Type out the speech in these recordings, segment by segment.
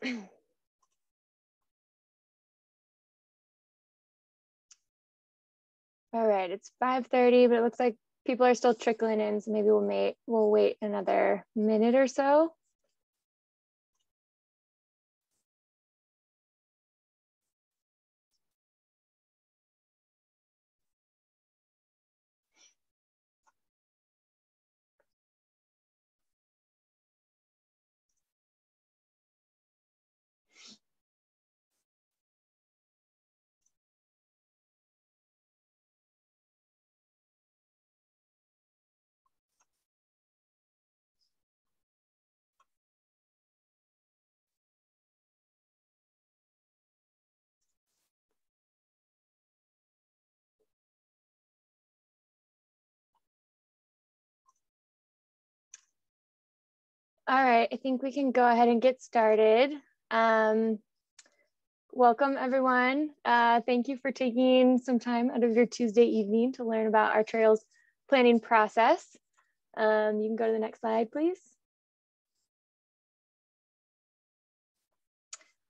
All right, it's 5:30, but it looks like people are still trickling in, so maybe we'll wait another minute or so. All right, I think we can go ahead and get started. Welcome everyone. Thank you for taking some time out of your Tuesday evening to learn about our trails planning process. You can go to the next slide, please.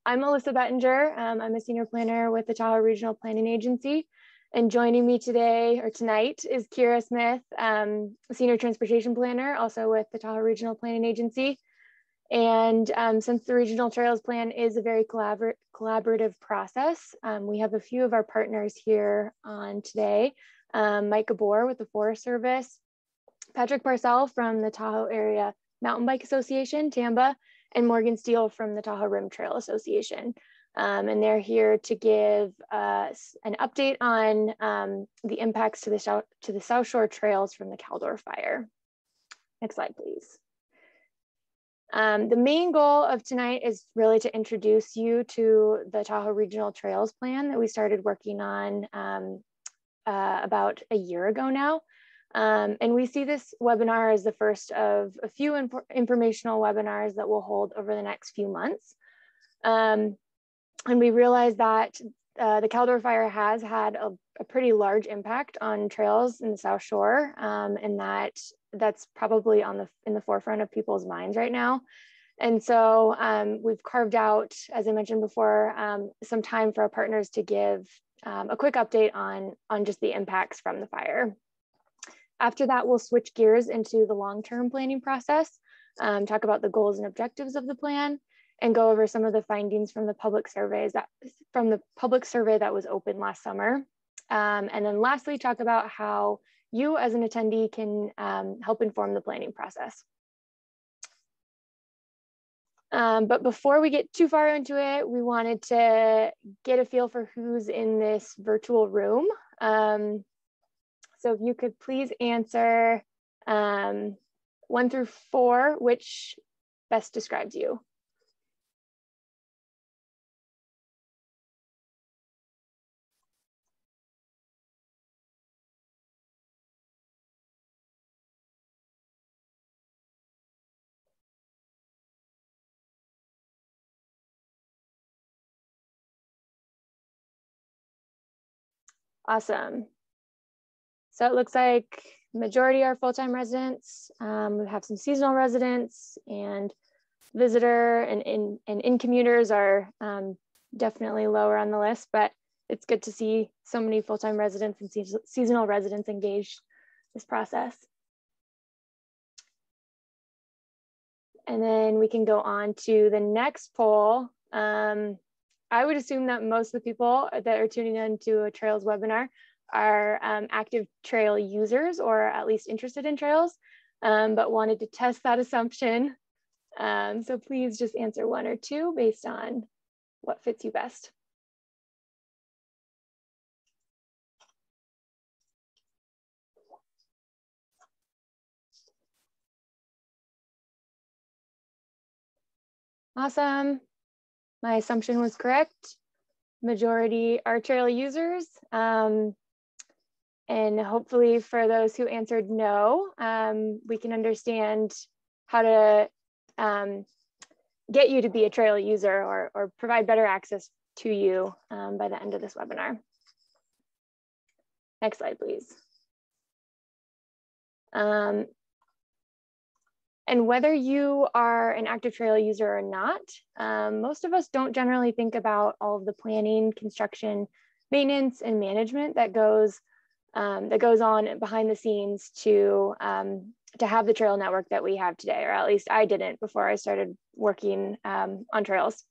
I'm Melissa Bettinger. I'm a senior planner with the Tahoe Regional Planning Agency. And joining me today or tonight is Kira Smith, a senior transportation planner, also with the Tahoe Regional Planning Agency. And since the Regional Trails Plan is a very collaborative process, we have a few of our partners here on today. Mike Gabor with the Forest Service, Patrick Parcell from the Tahoe Area Mountain Bike Association, TAMBA, and Morgan Steele from the Tahoe Rim Trail Association. And they're here to give us an update on the impacts to the South Shore trails from the Caldor Fire. Next slide, please. The main goal of tonight is really to introduce you to the Tahoe Regional Trails Plan that we started working on about a year ago now. And we see this webinar as the first of a few informational webinars that we'll hold over the next few months. And we realize that the Caldor Fire has had a pretty large impact on trails in the South Shore, and that's probably in the forefront of people's minds right now. And so we've carved out, as I mentioned before, some time for our partners to give a quick update on just the impacts from the fire. After that, we'll switch gears into the long-term planning process, talk about the goals and objectives of the plan, and go over some of the findings from the public survey that was open last summer. And then lastly, talk about how you as an attendee can help inform the planning process. But before we get too far into it, we wanted to get a feel for who's in this virtual room. So if you could please answer 1 through 4, which best describes you? Awesome. So it looks like majority are full-time residents. We have some seasonal residents, and visitor and in commuters are definitely lower on the list, but it's good to see so many full-time residents and seasonal residents engaged in this process. And then we can go on to the next poll. I would assume that most of the people that are tuning into a trails webinar are active trail users, or at least interested in trails, but wanted to test that assumption. So please just answer 1 or 2 based on what fits you best. Awesome. My assumption was correct. Majority are trail users. And hopefully for those who answered no, we can understand how to get you to be a trail user or provide better access to you by the end of this webinar. Next slide, please. And whether you are an active trail user or not, most of us don't generally think about all of the planning, construction, maintenance, and management that goes on behind the scenes to have the trail network that we have today, or at least I didn't before I started working on trails.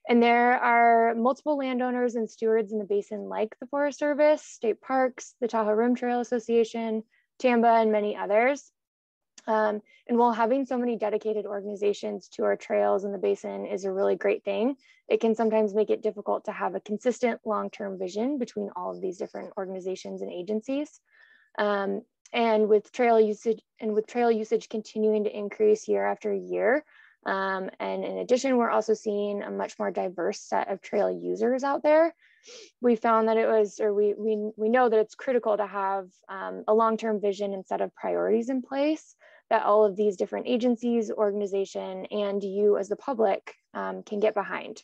And there are multiple landowners and stewards in the basin, like the Forest Service, state parks, the Tahoe Rim Trail Association, TAMBA, and many others. And while having so many dedicated organizations to our trails in the basin is a really great thing, it can sometimes make it difficult to have a consistent long-term vision between all of these different organizations and agencies. And with trail usage continuing to increase year after year, and in addition, we're also seeing a much more diverse set of trail users out there. We found that we know that it's critical to have a long-term vision and set of priorities in place that all of these different agencies, organization, and you as the public can get behind.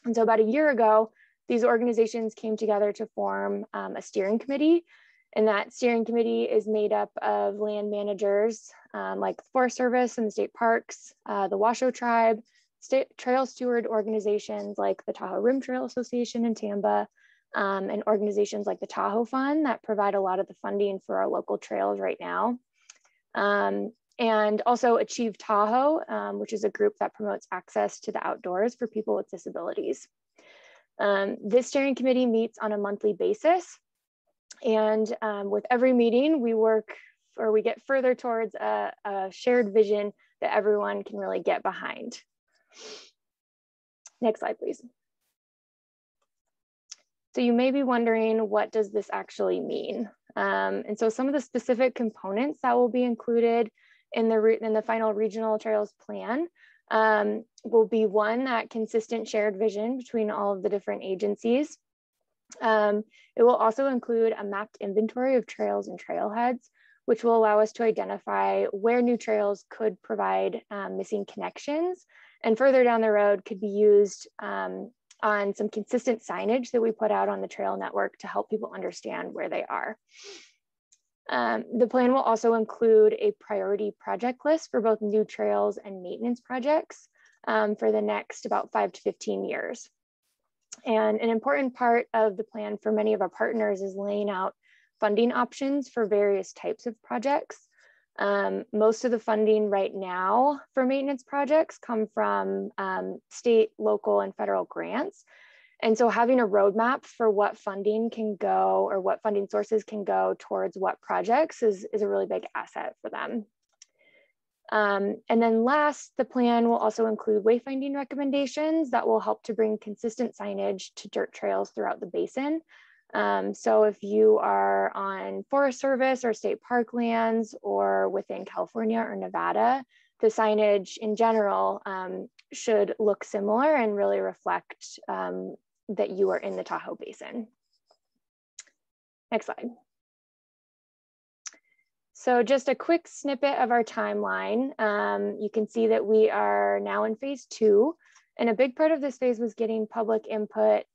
And so about a year ago, these organizations came together to form a steering committee. And that steering committee is made up of land managers like the Forest Service and the state parks, the Washoe Tribe, state trail steward organizations like the Tahoe Rim Trail Association and TAMBA, and organizations like the Tahoe Fund that provide a lot of the funding for our local trails right now. And also Achieve Tahoe, which is a group that promotes access to the outdoors for people with disabilities. This steering committee meets on a monthly basis. And with every meeting, we get further towards a shared vision that everyone can really get behind. Next slide, please. So you may be wondering, what does this actually mean? And so some of the specific components that will be included in the final Regional Trails Plan will be one, that consistent shared vision between all of the different agencies. It will also include a mapped inventory of trails and trailheads, which will allow us to identify where new trails could provide missing connections, and further down the road could be used on some consistent signage that we put out on the trail network to help people understand where they are. The plan will also include a priority project list for both new trails and maintenance projects for the next about 5 to 15 years. And an important part of the plan for many of our partners is laying out funding options for various types of projects. Most of the funding right now for maintenance projects come from state, local, and federal grants. And so having a roadmap for what funding can go, or what funding sources can go towards what projects is a really big asset for them. And then last, the plan will also include wayfinding recommendations that will help to bring consistent signage to dirt trails throughout the basin. So if you are on Forest Service or state park lands, or within California or Nevada, the signage in general should look similar and really reflect that you are in the Tahoe Basin. Next slide. So just a quick snippet of our timeline. You can see that we are now in phase 2, and a big part of this phase was getting public input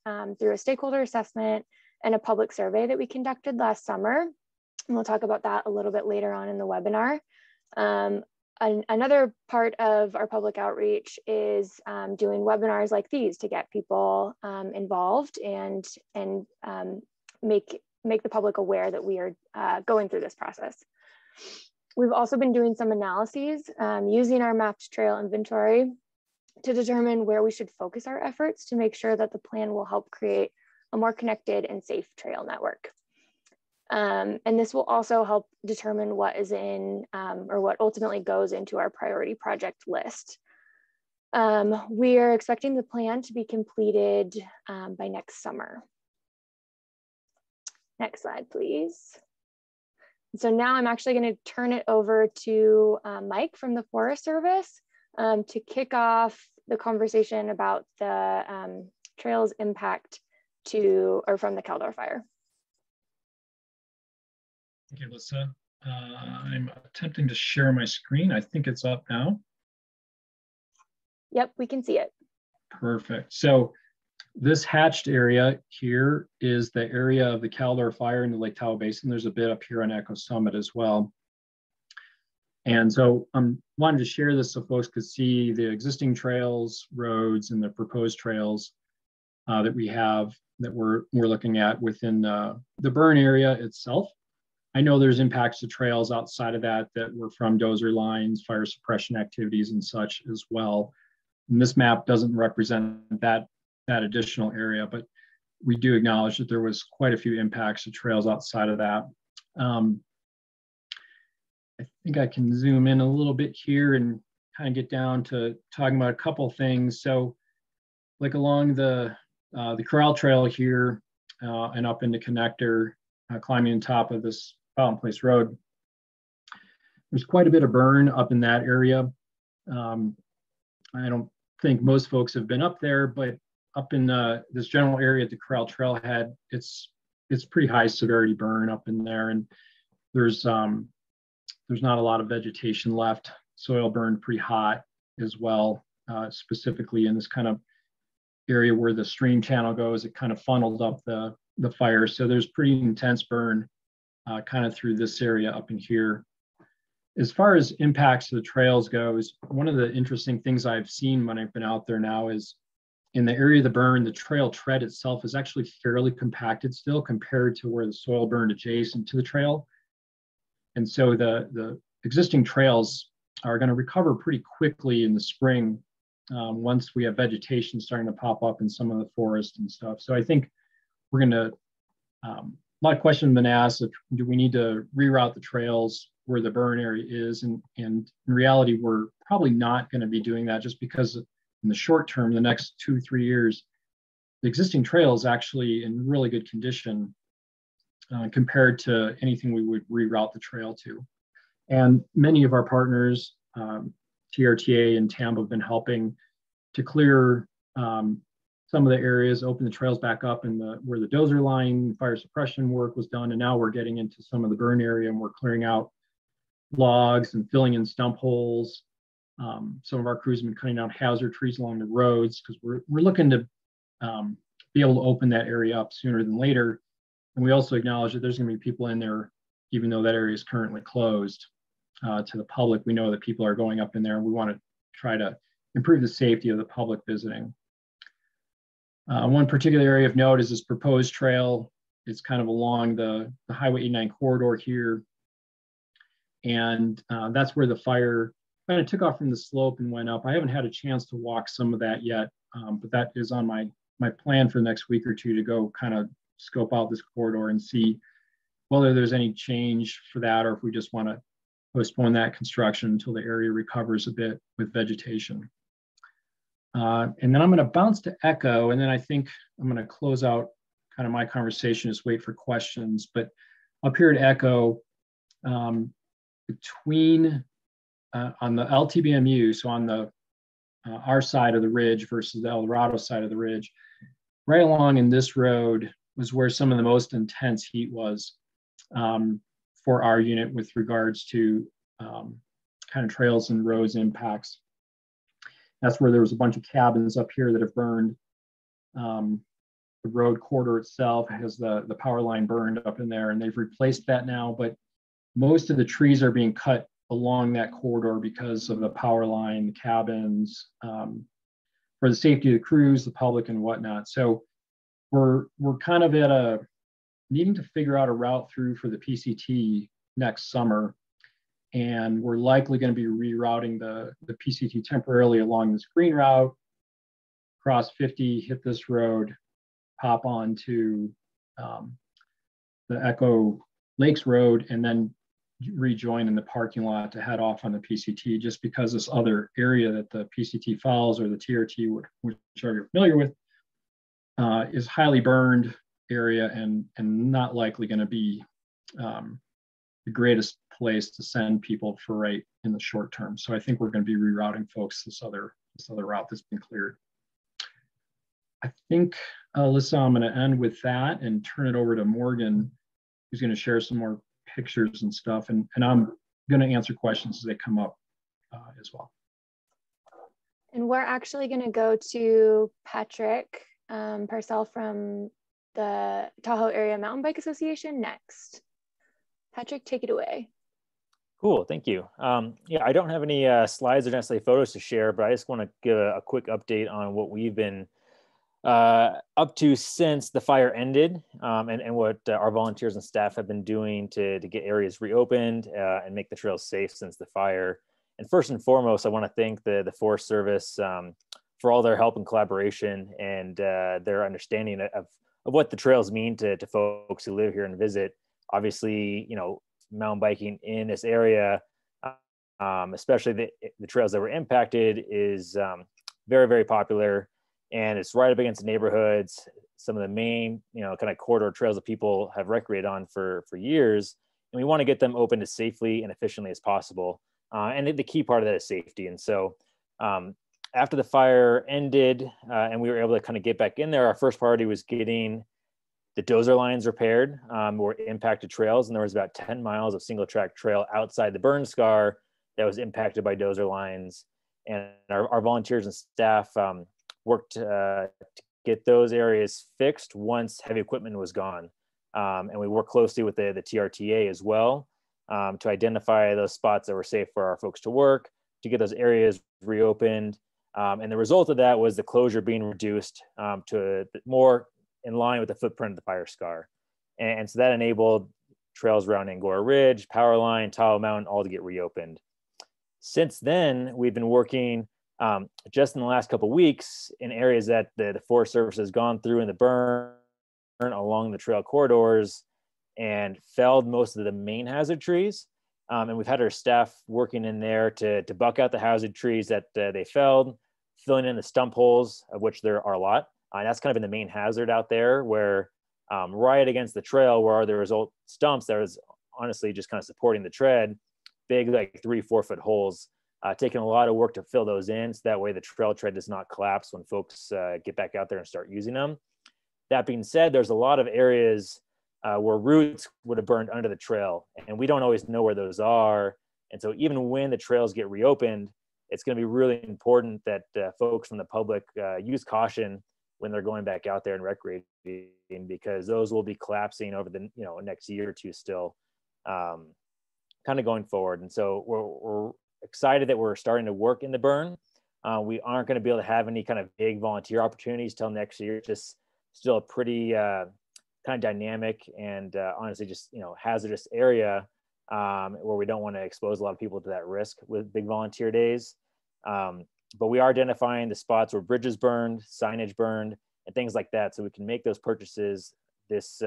through a stakeholder assessment and a public survey that we conducted last summer. And we'll talk about that a little bit later on in the webinar. Another part of our public outreach is doing webinars like these to get people involved and make the public aware that we are going through this process. We've also been doing some analyses using our mapped trail inventory to determine where we should focus our efforts to make sure that the plan will help create a more connected and safe trail network. And this will also help determine what is in, or what ultimately goes into our priority project list. We are expecting the plan to be completed by next summer. Next slide, please. So now I'm actually going to turn it over to Mike from the Forest Service to kick off the conversation about the trail's impact from the Caldor Fire. Okay, Alyssa, I'm attempting to share my screen. I think it's up now. Yep, we can see it. Perfect. So this hatched area here is the area of the Caldor Fire in the Lake Tahoe Basin. There's a bit up here on Echo Summit as well. And so I'm wanting to share this so folks could see the existing trails, roads, and the proposed trails that we have that we're looking at within the burn area itself. I know there's impacts to trails outside of that were from dozer lines, fire suppression activities, and such as well. And this map doesn't represent that additional area, but we do acknowledge that there was quite a few impacts to trails outside of that. I think I can zoom in a little bit here and kind of get down to talking about a couple of things. So like along the Corral Trail here and up into Connector, climbing on top of this Fountain Place Road, there's quite a bit of burn up in that area. I don't think most folks have been up there, but up in this general area at the Corral Trailhead, it's pretty high severity burn up in there, and there's not a lot of vegetation left. Soil burned pretty hot as well, specifically in this kind of area where the stream channel goes. It kind of funneled up the fire. So there's pretty intense burn kind of through this area up in here. As far as impacts to the trails goes, one of the interesting things I've seen when I've been out there now is in the area of the burn, the trail tread itself is actually fairly compacted still compared to where the soil burned adjacent to the trail. And so the existing trails are going to recover pretty quickly in the spring once we have vegetation starting to pop up in some of the forest and stuff. So I think we're going to, a lot of questions have been asked of, do we need to reroute the trails where the burn area is? And in reality, we're probably not going to be doing that, just because in the short term, the next 2-3 years, the existing trail is actually in really good condition compared to anything we would reroute the trail to. And many of our partners, TRTA and TAMBA, have been helping to clear some of the areas, open the trails back up in where the dozer line fire suppression work was done. And now we're getting into some of the burn area, and we're clearing out logs and filling in stump holes. Some of our crews have been cutting down hazard trees along the roads, because we're looking to be able to open that area up sooner than later. And we also acknowledge that there's going to be people in there, even though that area is currently closed to the public. We know that people are going up in there, and we want to try to improve the safety of the public visiting. One particular area of note is this proposed trail. It's kind of along the Highway 89 corridor here. And that's where the fire kind of took off from the slope and went up. I haven't had a chance to walk some of that yet, but that is on my plan for the next week or two, to go kind of scope out this corridor and see whether there's any change for that, or if we just want to postpone that construction until the area recovers a bit with vegetation. And then I'm going to bounce to Echo, and then I think I'm going to close out kind of my conversation, just wait for questions. But up here at Echo, between on the LTBMU, so on the our side of the ridge versus the El Dorado side of the ridge, right along in this road was where some of the most intense heat was for our unit with regards to kind of trails and roads impacts. That's where there was a bunch of cabins up here that have burned. The road corridor itself has the power line burned up in there, and they've replaced that now, but most of the trees are being cut along that corridor because of the power line, the cabins, for the safety of the crews, the public, and whatnot. So we're kind of at needing to figure out a route through for the PCT next summer. And we're likely going to be rerouting the PCT temporarily along this green route, cross 50, hit this road, pop on to the Echo Lakes Road, and then rejoin in the parking lot to head off on the PCT, just because this other area that the PCT follows, or the TRT, which you're familiar with, is highly burned area and not likely going to be the greatest place to send people for right in the short term. So I think we're going to be rerouting folks this other route that's been cleared. I think, Alyssa, I'm going to end with that and turn it over to Morgan, who's going to share some more pictures and stuff. And I'm going to answer questions as they come up as well. And we're actually going to go to Patrick Parcell from the Tahoe Area Mountain Bike Association next. Patrick, take it away. Cool, thank you. Yeah, I don't have any slides or necessarily photos to share, but I just want to give a quick update on what we've been up to since the fire ended, and what our volunteers and staff have been doing to get areas reopened and make the trails safe since the fire. And first and foremost, I want to thank the Forest Service for all their help and collaboration and their understanding of what the trails mean to folks who live here and visit. Obviously, you know, mountain biking in this area, especially the trails that were impacted, is very, very popular. And it's right up against the neighborhoods, some of the main, you know, kind of corridor trails that people have recreated on for years. And we want to get them open as safely and efficiently as possible. And the key part of that is safety. And so after the fire ended and we were able to kind of get back in there, our first priority was getting the dozer lines repaired or impacted trails. And there was about 10 miles of single track trail outside the burn scar that was impacted by dozer lines. And our volunteers and staff worked to get those areas fixed once heavy equipment was gone. And we worked closely with the TRTA as well to identify those spots that were safe for our folks to work, to get those areas reopened. And the result of that was the closure being reduced to more in line with the footprint of the fire scar. And so that enabled trails around Angora Ridge, Powerline, Tahoe Mountain, all to get reopened. Since then, we've been working just in the last couple of weeks in areas that the Forest Service has gone through in the burn along the trail corridors and felled most of the main hazard trees. And we've had our staff working in there to buck out the hazard trees that they felled, filling in the stump holes, of which there are a lot. And that's kind of been the main hazard out there, where right against the trail where there was old stumps that was honestly just kind of supporting the tread, big like 3-4 foot holes. Taking a lot of work to fill those in, so that way the trail tread does not collapse when folks get back out there and start using them. That being said, there's a lot of areas where roots would have burned under the trail, and we don't always know where those are. And so even when the trails get reopened, it's going to be really important that folks from the public use caution when they're going back out there and recreating, because those will be collapsing over the next year or two still, kind of going forward. And so we're excited that we're starting to work in the burn. We aren't going to be able to have any kind of big volunteer opportunities till next year. It's just still a pretty kind of dynamic and honestly just hazardous area where we don't want to expose a lot of people to that risk with big volunteer days. But we are identifying the spots where bridges burned, signage burned, and things like that, so we can make those purchases this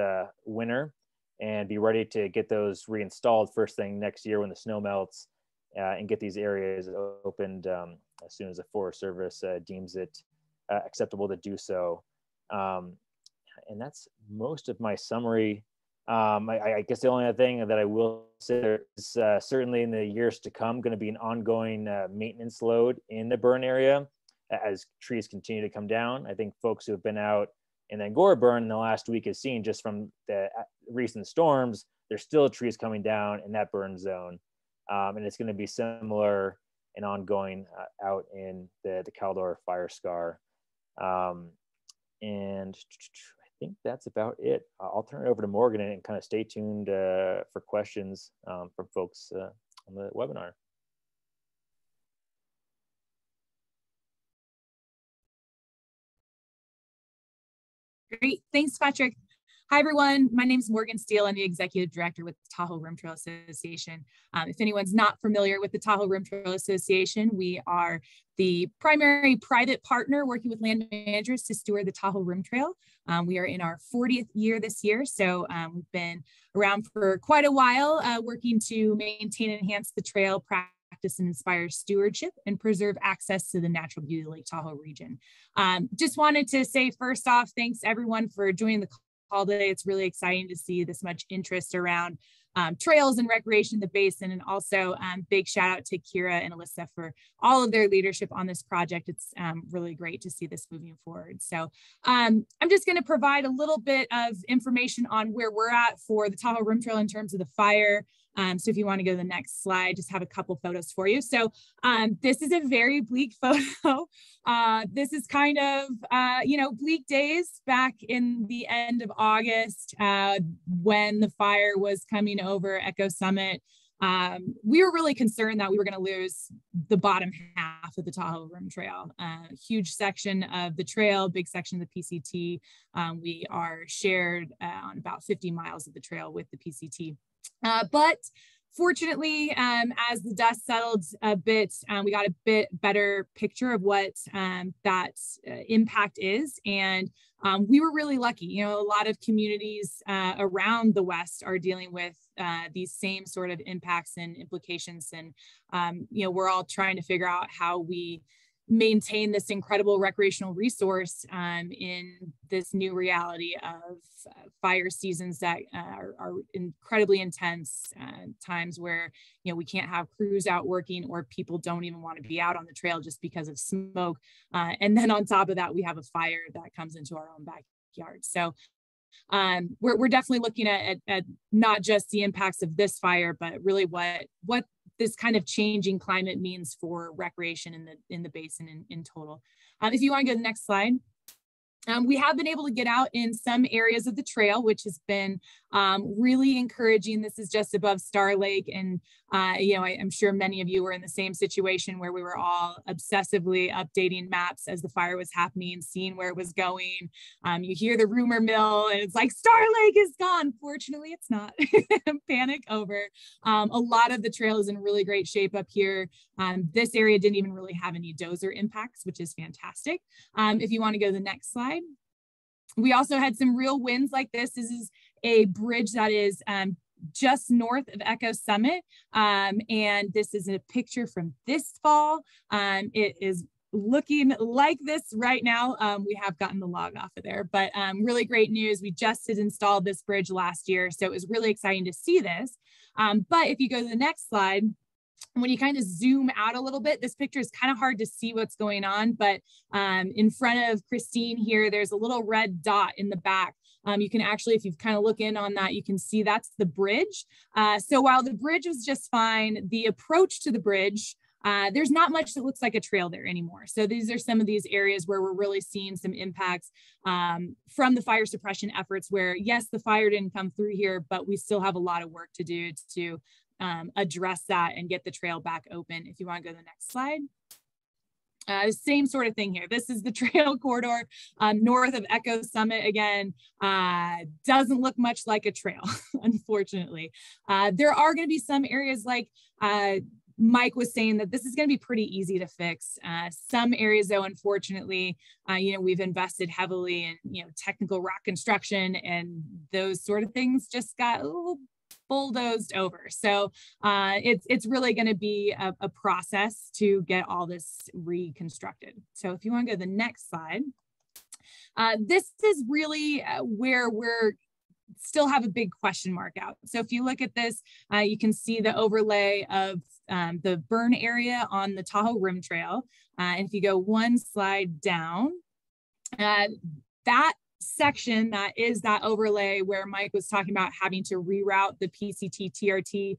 winter and be ready to get those reinstalled first thing next year when the snow melts, and get these areas opened as soon as the Forest Service deems it acceptable to do so. And that's most of my summary. I guess the only other thing that I will say is certainly in the years to come going to be an ongoing maintenance load in the burn area as trees continue to come down. I think folks who have been out in the Angora burn in the last week have seen, just from the recent storms, there's still trees coming down in that burn zone. And it's going to be similar and ongoing out in the Caldor Fire scar. And I think that's about it. I'll turn it over to Morgan and kind of stay tuned for questions from folks on the webinar. Great, thanks, Patrick. Hi, everyone. My name is Morgan Steele. I'm the Executive Director with the Tahoe Rim Trail Association. If anyone's not familiar with the Tahoe Rim Trail Association, we are the primary private partner working with land managers to steward the Tahoe Rim Trail. We are in our 40th year this year, so we've been around for quite a while, working to maintain and enhance the trail, practice and inspire stewardship, and preserve access to the natural beauty of Lake Tahoe region. Just wanted to say first off, thanks everyone for joining the call today. It's really exciting to see this much interest around trails and recreation in the basin, and also big shout out to Kira and Alyssa for all of their leadership on this project. It's really great to see this moving forward. So I'm just going to provide a little bit of information on where we're at for the Tahoe Rim Trail in terms of the fire. So if you want to go to the next slide, just have a couple photos for you. So this is a very bleak photo. This is kind of, bleak days back in the end of August when the fire was coming over Echo Summit. we were really concerned that we were going to lose the bottom half of the Tahoe Rim Trail. Huge section of the trail, big section of the PCT. We are shared on about 50 miles of the trail with the PCT. But fortunately, as the dust settled a bit, we got a bit better picture of what that impact is. And we were really lucky. You know, a lot of communities around the West are dealing with these same sort of impacts and implications. And, you know, we're all trying to figure out how we maintain this incredible recreational resource in this new reality of fire seasons that are incredibly intense, times where, you know, we can't have crews out working, or people don't even want to be out on the trail just because of smoke. And then on top of that, we have a fire that comes into our own backyard. So we're definitely looking at not just the impacts of this fire, but really what this kind of changing climate means for recreation in the basin in total. If you want to go to the next slide. We have been able to get out in some areas of the trail, which has been really encouraging. This is just above Star Lake. And, you know, I'm sure many of you were in the same situation where we were all obsessively updating maps as the fire was happening, seeing where it was going. You hear the rumor mill and it's like, Star Lake is gone. Fortunately, it's not. Panic over. A lot of the trail is in really great shape up here. This area didn't even really have any dozer impacts, which is fantastic. If you want to go to the next slide. We also had some real wins like this. This is a bridge that is just north of Echo Summit. And this is a picture from this fall. It is looking like this right now. We have gotten the log off of there, but really great news. We just had installed this bridge last year, so it was really exciting to see this. But if you go to the next slide, when you kind of zoom out a little bit, this picture is kind of hard to see what's going on, but in front of Christine here, there's a little red dot in the back. You can actually, if you kind of look in on that, you can see that's the bridge. So while the bridge was just fine, the approach to the bridge, there's not much that looks like a trail there anymore. So these are some of these areas where we're really seeing some impacts from the fire suppression efforts where, yes, the fire didn't come through here, but we still have a lot of work to do to address that and get the trail back open. If you want to go to the next slide. Same sort of thing here. This is the trail corridor north of Echo Summit. Again, doesn't look much like a trail, unfortunately. There are going to be some areas like Mike was saying that this is going to be pretty easy to fix. Some areas, though, unfortunately, you know, we've invested heavily in, you know, technical rock construction, and those sort of things just got a little bulldozed over. So it's really going to be a process to get all this reconstructed. So if you want to go to the next slide, this is really where we're still have a big question mark out. So if you look at this, you can see the overlay of the burn area on the Tahoe Rim Trail. And if you go one slide down, that section that is that overlay where Mike was talking about having to reroute the PCT TRT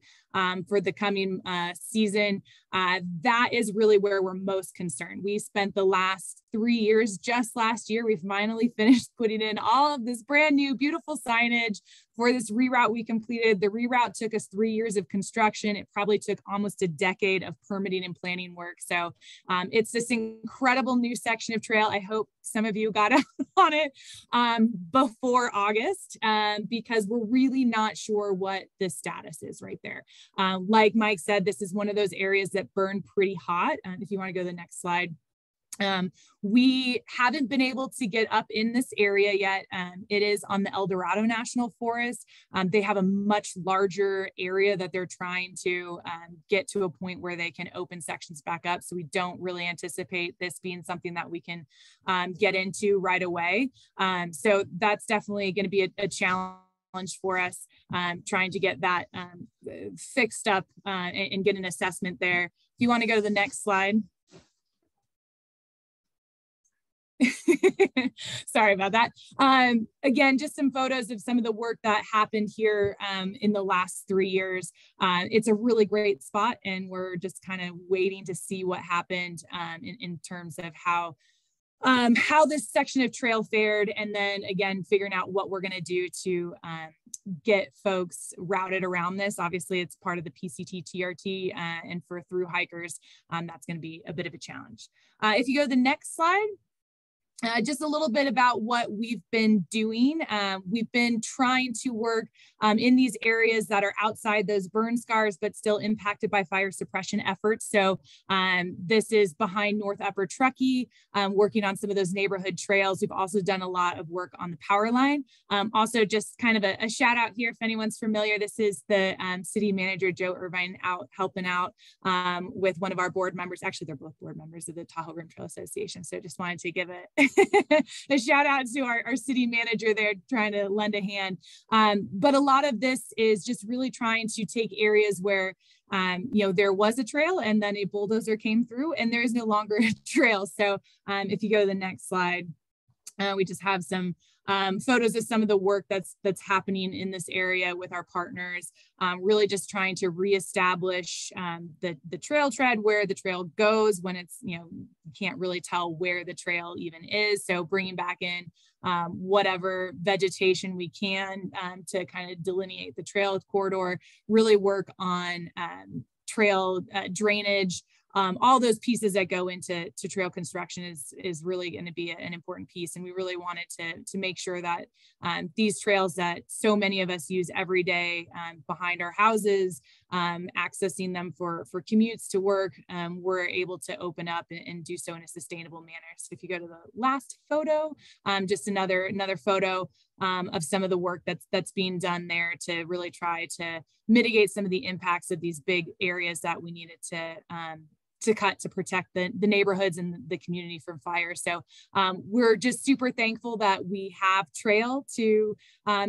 for the coming season, that is really where we're most concerned. We spent the last 3 years, just last year, we finally finished putting in all of this brand new beautiful signage for this reroute we completed. The reroute took us 3 years of construction. It probably took almost a decade of permitting and planning work. So it's this incredible new section of trail. I hope some of you got out on it before August because we're really not sure what the status is right there. Like Mike said, this is one of those areas that burn pretty hot. If you want to go to the next slide. We haven't been able to get up in this area yet. It is on the El Dorado National Forest. They have a much larger area that they're trying to get to a point where they can open sections back up. So we don't really anticipate this being something that we can get into right away. So that's definitely going to be a challenge for us, trying to get that fixed up and get an assessment there. If you want to go to the next slide. Sorry about that. Again, just some photos of some of the work that happened here in the last 3 years. It's a really great spot, and we're just kind of waiting to see what happened in terms of how how this section of trail fared, and then again, figuring out what we're going to do to get folks routed around this. Obviously, it's part of the PCT TRT, and for through hikers, that's going to be a bit of a challenge. If you go to the next slide, just a little bit about what we've been doing. We've been trying to work in these areas that are outside those burn scars, but still impacted by fire suppression efforts. So this is behind North Upper Truckee, working on some of those neighborhood trails. We've also done a lot of work on the power line. Also, just kind of a shout out here, if anyone's familiar, this is the city manager, Joe Irvine, out helping out with one of our board members. Actually, they're both board members of the Tahoe Rim Trail Association. So just wanted to give it a shout out to our city manager there, trying to lend a hand. But a lot of this is just really trying to take areas where you know, there was a trail and then a bulldozer came through and there is no longer a trail. So if you go to the next slide, we just have some photos of some of the work that's happening in this area with our partners, really just trying to reestablish the trail tread, where the trail goes when it's, you know, you can't really tell where the trail even is. So bringing back in whatever vegetation we can to kind of delineate the trail corridor, really work on trail drainage. All those pieces that go into trail construction is really going to be an important piece. And we really wanted to make sure that these trails that so many of us use every day behind our houses, accessing them for commutes to work, we're able to open up and do so in a sustainable manner. So if you go to the last photo, just another photo of some of the work that's being done there to really try to mitigate some of the impacts of these big areas that we needed to cut to protect the neighborhoods and the community from fire. So we're just super thankful that we have trail to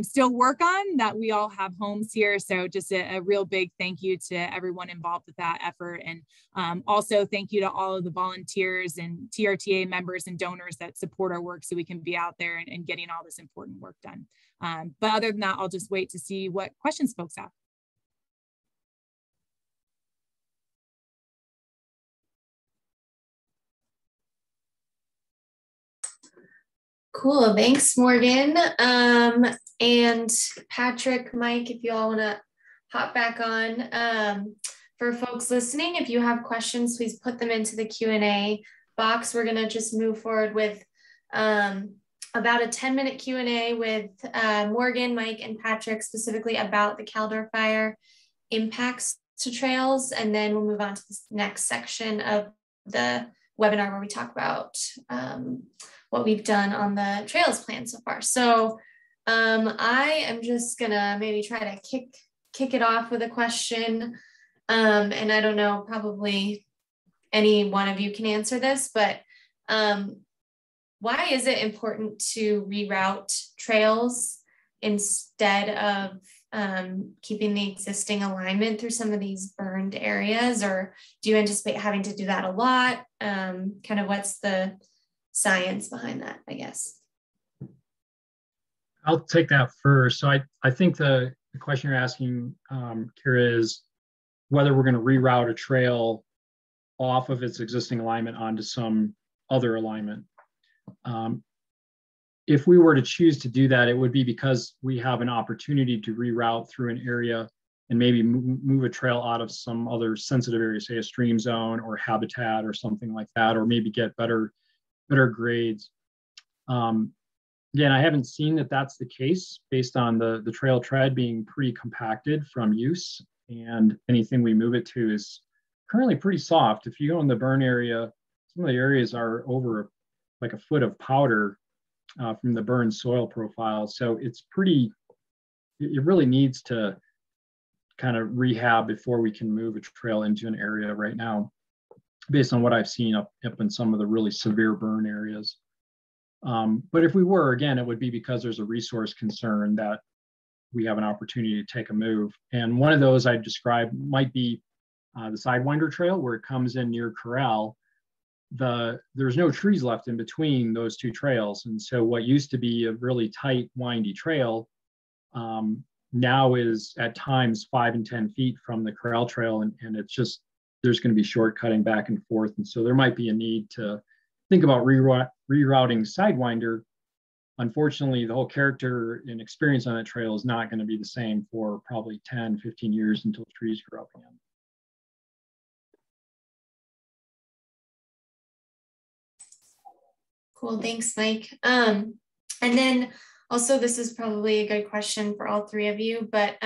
still work on, that we all have homes here. So just a real big thank you to everyone involved with that effort. And also thank you to all of the volunteers and TRTA members and donors that support our work so we can be out there and getting all this important work done. But other than that, I'll just wait to see what questions folks have. Cool, thanks, Morgan. And Patrick, Mike, if you all want to hop back on. For folks listening, if you have questions, please put them into the Q&A box. We're going to just move forward with about a 10-minute Q&A with Morgan, Mike, and Patrick, specifically about the Caldor Fire impacts to trails. And then we'll move on to the next section of the webinar where we talk about what we've done on the trails plan so far. So I am just gonna maybe try to kick it off with a question. And I don't know, probably any one of you can answer this, but why is it important to reroute trails instead of keeping the existing alignment through some of these burned areas? Or do you anticipate having to do that a lot? Kind of what's the science behind that, I guess? I'll take that first. So I think the question you're asking, Kira, is whether we're going to reroute a trail off of its existing alignment onto some other alignment. If we were to choose to do that, it would be because we have an opportunity to reroute through an area and maybe move a trail out of some other sensitive area, say a stream zone or habitat or something like that, or maybe get better grades. Again, I haven't seen that that's the case based on the trail tread being pretty compacted from use, and anything we move it to is currently pretty soft. If you go in the burn area, some of the areas are over like a foot of powder from the burn soil profile. So it's pretty, it really needs to kind of rehab before we can move a trail into an area right now, based on what I've seen up in some of the really severe burn areas. But if we were, again, it would be because there's a resource concern that we have an opportunity to take a move. And one of those I described might be the Sidewinder Trail, where it comes in near Corral. There's no trees left in between those two trails. And so what used to be a really tight, windy trail now is at times 5 and 10 feet from the Corral Trail. And it's just, there's going to be shortcutting back and forth. And so there might be a need to think about rerouting Sidewinder, unfortunately, the whole character and experience on that trail is not going to be the same for probably 10, 15 years until trees grow up again. Cool, thanks, Mike. And then also, this is probably a good question for all three of you, but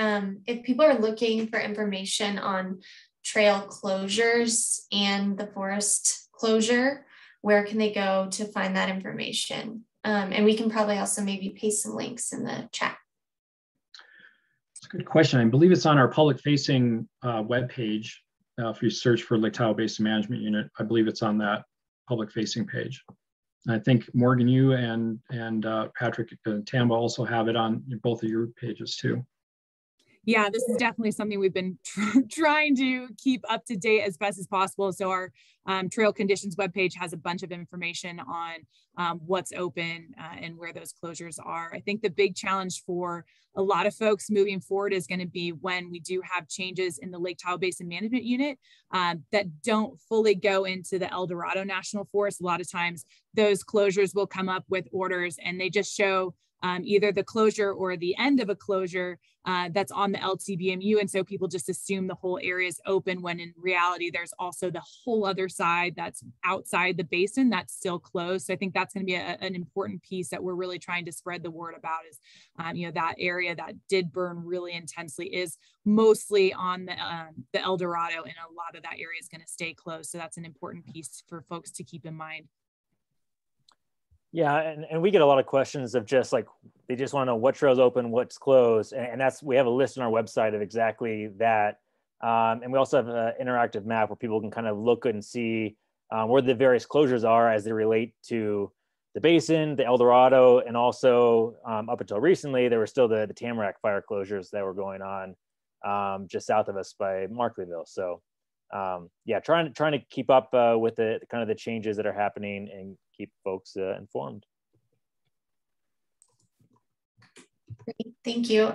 if people are looking for information on trail closures and the forest closure, where can they go to find that information? And we can probably also maybe paste some links in the chat. That's a good question. I believe it's on our public-facing webpage. If you search for Lake Tahoe Basin Management Unit, I believe it's on that public-facing page. I think Morgan, you and Patrick and TAMBA also have it on both of your pages too. Yeah, this is definitely something we've been trying to keep up to date as best as possible. So our trail conditions webpage has a bunch of information on what's open and where those closures are. I think the big challenge for a lot of folks moving forward is going to be when we do have changes in the Lake Tahoe Basin Management Unit that don't fully go into the El Dorado National Forest. A lot of times those closures will come up with orders and they just show either the closure or the end of a closure that's on the LTBMU. And so people just assume the whole area is open when in reality, there's also the whole other side that's outside the basin that's still closed. So I think that's going to be an important piece that we're really trying to spread the word about is, that area that did burn really intensely is mostly on the El Dorado, and a lot of that area is going to stay closed. So that's an important piece for folks to keep in mind. Yeah, and we get a lot of questions of just like, they just want to know what trail's open, what's closed. And that's, we have a list on our website of exactly that. And we also have an interactive map where people can kind of look and see where the various closures are as they relate to the basin, the El Dorado, and also up until recently, there were still the Tamarack fire closures that were going on just south of us by Markleyville. So yeah, trying to keep up with the kind of the changes that are happening and keep folks informed. Great, thank you.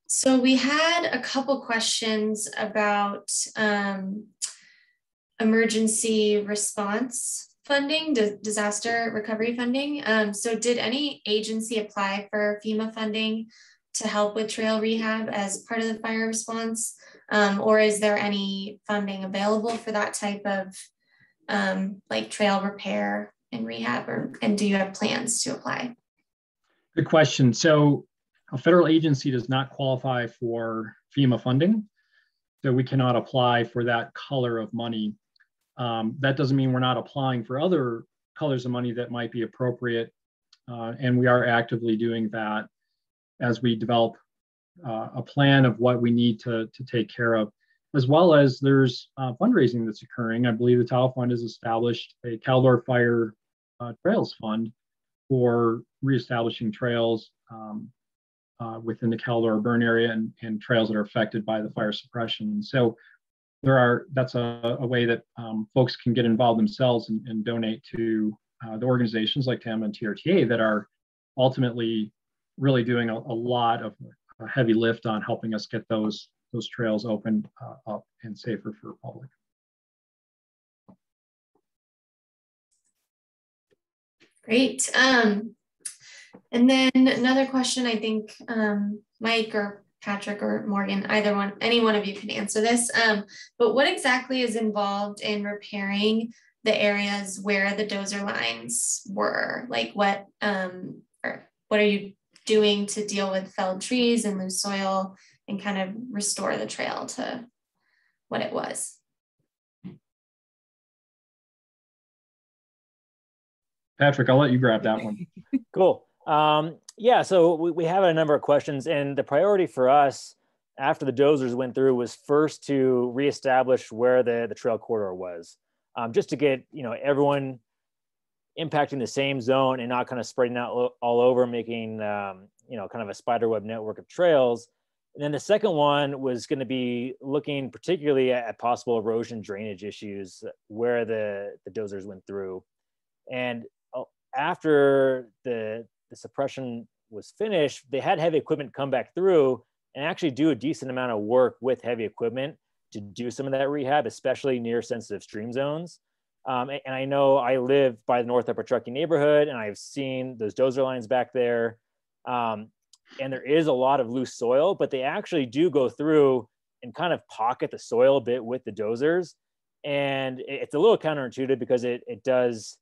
So we had a couple questions about emergency response funding, disaster recovery funding. So did any agency apply for FEMA funding to help with trail rehab as part of the fire response? Or is there any funding available for that type of like trail repair and rehab, and do you have plans to apply? Good question. So a federal agency does not qualify for FEMA funding, so we cannot apply for that color of money. That doesn't mean we're not applying for other colors of money that might be appropriate, and we are actively doing that as we develop a plan of what we need to take care of, as well as there's fundraising that's occurring. I believe the Tahoe Fund has established a Caldor Fire Trails Fund for reestablishing trails within the Caldor burn area and trails that are affected by the fire suppression. So that's a way that folks can get involved themselves and donate to the organizations like TAMBA and TRTA that are ultimately really doing a lot of heavy lift on helping us get those trails opened up and safer for the public. Great. And then another question, I think Mike or Patrick or Morgan, any one of you can answer this. But what exactly is involved in repairing the areas where the dozer lines were? Like what are you doing to deal with felled trees and loose soil and kind of restore the trail to what it was? Patrick, I'll let you grab that one. Cool. Yeah, so we have a number of questions, and the priority for us after the dozers went through was first to reestablish where the trail corridor was, just to get everyone impacting the same zone and not kind of spreading out all over, making kind of a spiderweb network of trails. And then the second one was going to be looking particularly at possible erosion drainage issues where the dozers went through. And after the suppression was finished, they had heavy equipment come back through and actually do a decent amount of work with heavy equipment to do some of that rehab, especially near sensitive stream zones. And I know I live by the North Upper Truckee neighborhood, and I've seen those dozer lines back there. And there is a lot of loose soil, but they actually do go through and kind of pocket the soil a bit with the dozers. And it's a little counterintuitive because it does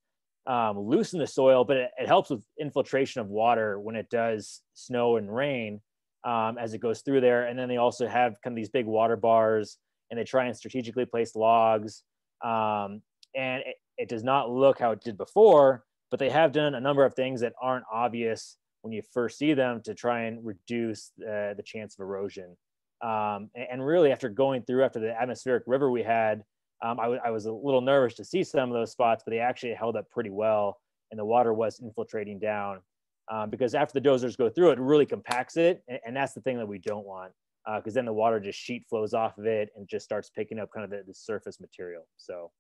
loosen the soil, but it helps with infiltration of water when it does snow and rain as it goes through there. And then they also have kind of these big water bars, and they try and strategically place logs. And it does not look how it did before, but they have done a number of things that aren't obvious when you first see them to try and reduce the chance of erosion. And really, after going through, after the atmospheric river we had, I was a little nervous to see some of those spots, but they actually held up pretty well, and the water was infiltrating down. Because after the dozers go through it, really compacts it, and that's the thing that we don't want, because then the water just sheet flows off of it and just starts picking up kind of the surface material. So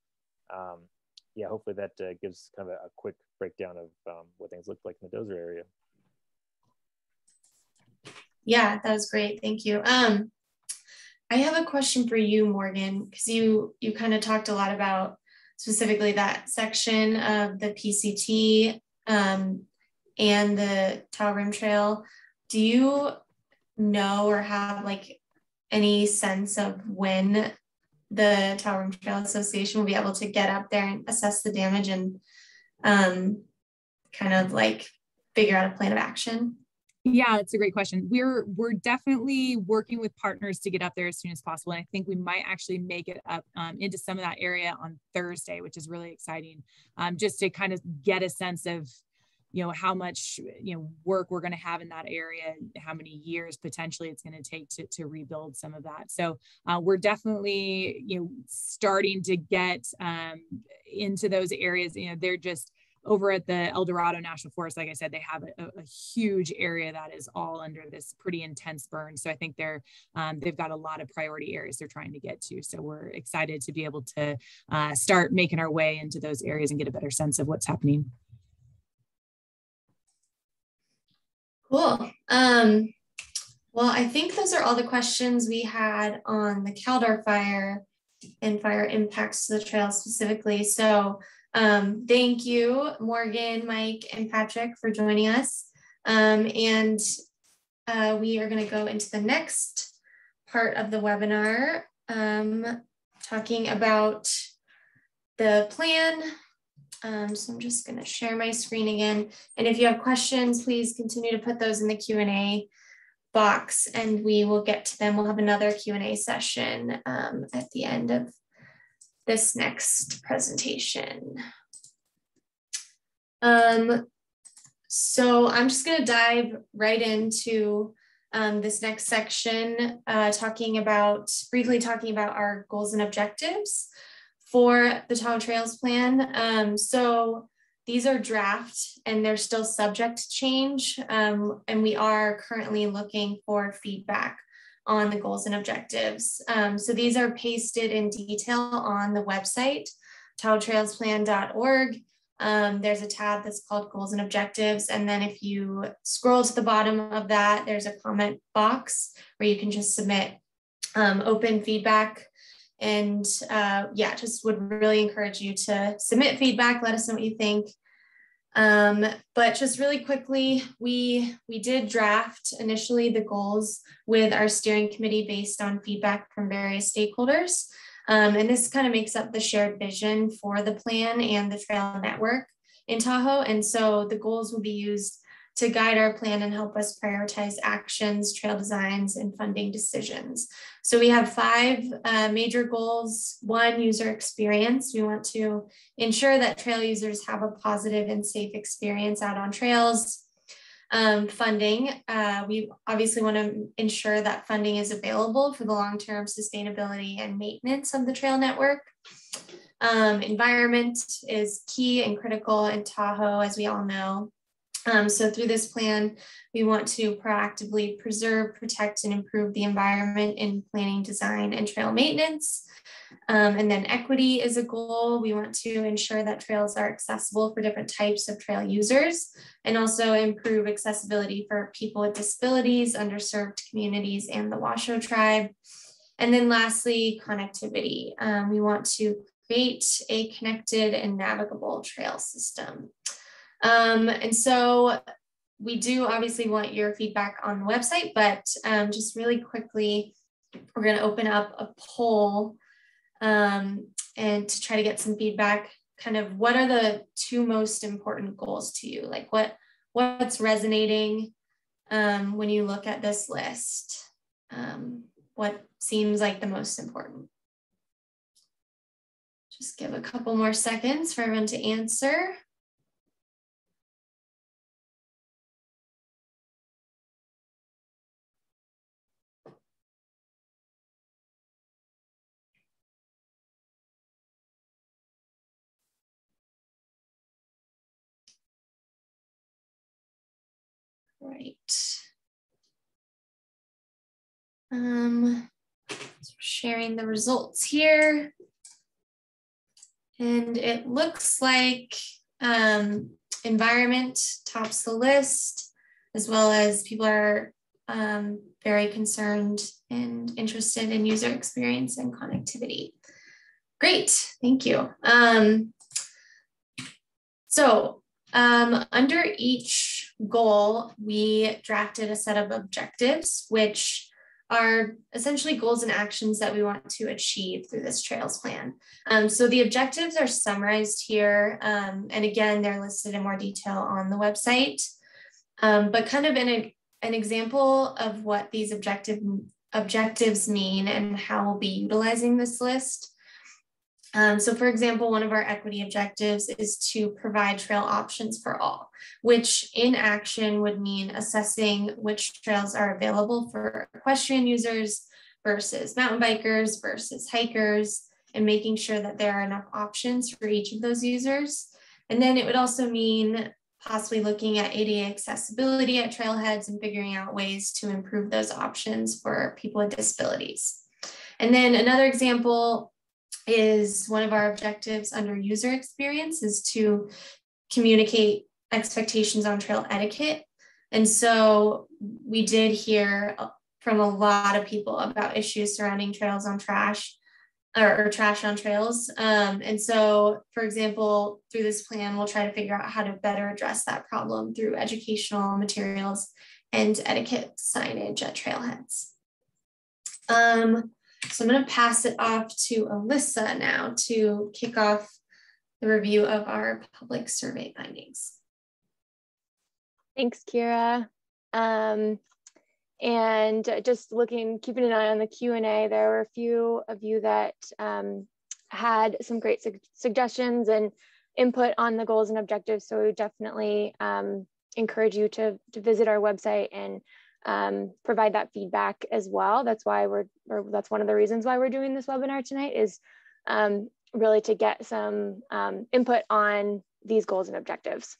yeah, hopefully that gives kind of a quick breakdown of what things look like in the dozer area. Yeah, that was great. Thank you. I have a question for you, Morgan, because you kind of talked a lot about specifically that section of the PCT and the Tahoe Rim Trail. Do you know or have like any sense of when the Tahoe Rim Trail Association will be able to get up there and assess the damage and kind of like figure out a plan of action? Yeah, it's a great question. We're definitely working with partners to get up there as soon as possible. And I think we might actually make it up into some of that area on Thursday, which is really exciting, just to kind of get a sense of, how much, work we're going to have in that area, how many years potentially it's going to take to rebuild some of that. So we're definitely, starting to get into those areas. They're just over at the El Dorado National Forest. Like I said, they have a huge area that is all under this pretty intense burn. So I think they've got a lot of priority areas they're trying to get to. So we're excited to be able to start making our way into those areas and get a better sense of what's happening. Cool. Well, I think those are all the questions we had on the Caldor Fire and fire impacts to the trail specifically. So thank you, Morgan, Mike, and Patrick for joining us. And we are going to go into the next part of the webinar, talking about the plan. So I'm just going to share my screen again. And if you have questions, please continue to put those in the Q&A box, and we will get to them. We'll have another Q&A session at the end of this next presentation. So I'm just going to dive right into this next section, briefly talking about our goals and objectives for the Tahoe Trails Plan. So these are draft and they're still subject to change. And we are currently looking for feedback on the goals and objectives. So these are pasted in detail on the website, tahoetrailsplan.org. There's a tab that's called goals and objectives. And then if you scroll to the bottom of that, there's a comment box where you can just submit open feedback. And yeah, just would really encourage you to submit feedback. Let us know what you think. But just really quickly, we did draft initially the goals with our steering committee based on feedback from various stakeholders. And this kind of makes up the shared vision for the plan and the trail network in Tahoe. And so the goals will be used to guide our plan and help us prioritize actions, trail designs, and funding decisions. So we have 5 major goals. 1, user experience. We want to ensure that trail users have a positive and safe experience out on trails. Funding. We obviously want to ensure that funding is available for the long-term sustainability and maintenance of the trail network. Environment is key and critical in Tahoe, as we all know. So through this plan, we want to proactively preserve, protect, and improve the environment in planning, design, and trail maintenance. And then equity is a goal. We want to ensure that trails are accessible for different types of trail users and also improve accessibility for people with disabilities, underserved communities, and the Washoe tribe. And then lastly, connectivity. We want to create a connected and navigable trail system. And so we do obviously want your feedback on the website, but just really quickly, we're going to open up a poll and to try to get some feedback. Kind of what are the 2 most important goals to you? Like what's resonating when you look at this list? What seems like the most important? Just give a couple more seconds for everyone to answer. Right. So sharing the results here. And it looks like environment tops the list, as well as people are very concerned and interested in user experience and connectivity. Great, thank you. Under each goal, we drafted a set of objectives, which are essentially goals and actions that we want to achieve through this trails plan. So the objectives are summarized here. And again, they're listed in more detail on the website, but kind of in an example of what these objectives mean and how we'll be utilizing this list. So for example, one of our equity objectives is to provide trail options for all, which in action would mean assessing which trails are available for equestrian users versus mountain bikers versus hikers, and making sure that there are enough options for each of those users. And then it would also mean possibly looking at ADA accessibility at trailheads and figuring out ways to improve those options for people with disabilities. And then another example is one of our objectives under user experience is to communicate expectations on trail etiquette. And so we did hear from a lot of people about issues surrounding trails on trash or trash on trails. And so, for example, through this plan, we'll try to figure out how to better address that problem through educational materials and etiquette signage at trailheads. So I'm going to pass it off to Alyssa now to kick off the review of our public survey findings. Thanks, Kira. And just keeping an eye on the Q&A, there were a few of you that had some great suggestions and input on the goals and objectives. So we would definitely encourage you to visit our website and provide that feedback as well. That's why that's one of the reasons why we're doing this webinar tonight, is really to get some input on these goals and objectives.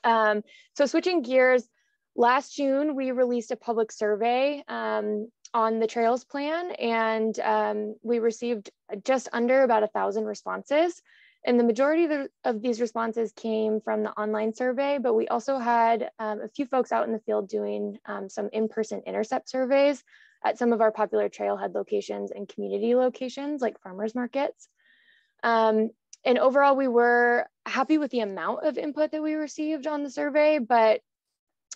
So switching gears, last June, we released a public survey on the Trails Plan, and we received just under about 1,000 responses. And the majority of these responses came from the online survey, but we also had a few folks out in the field doing some in-person intercept surveys at some of our popular trailhead locations and community locations like farmers markets. And overall, we were happy with the amount of input that we received on the survey, but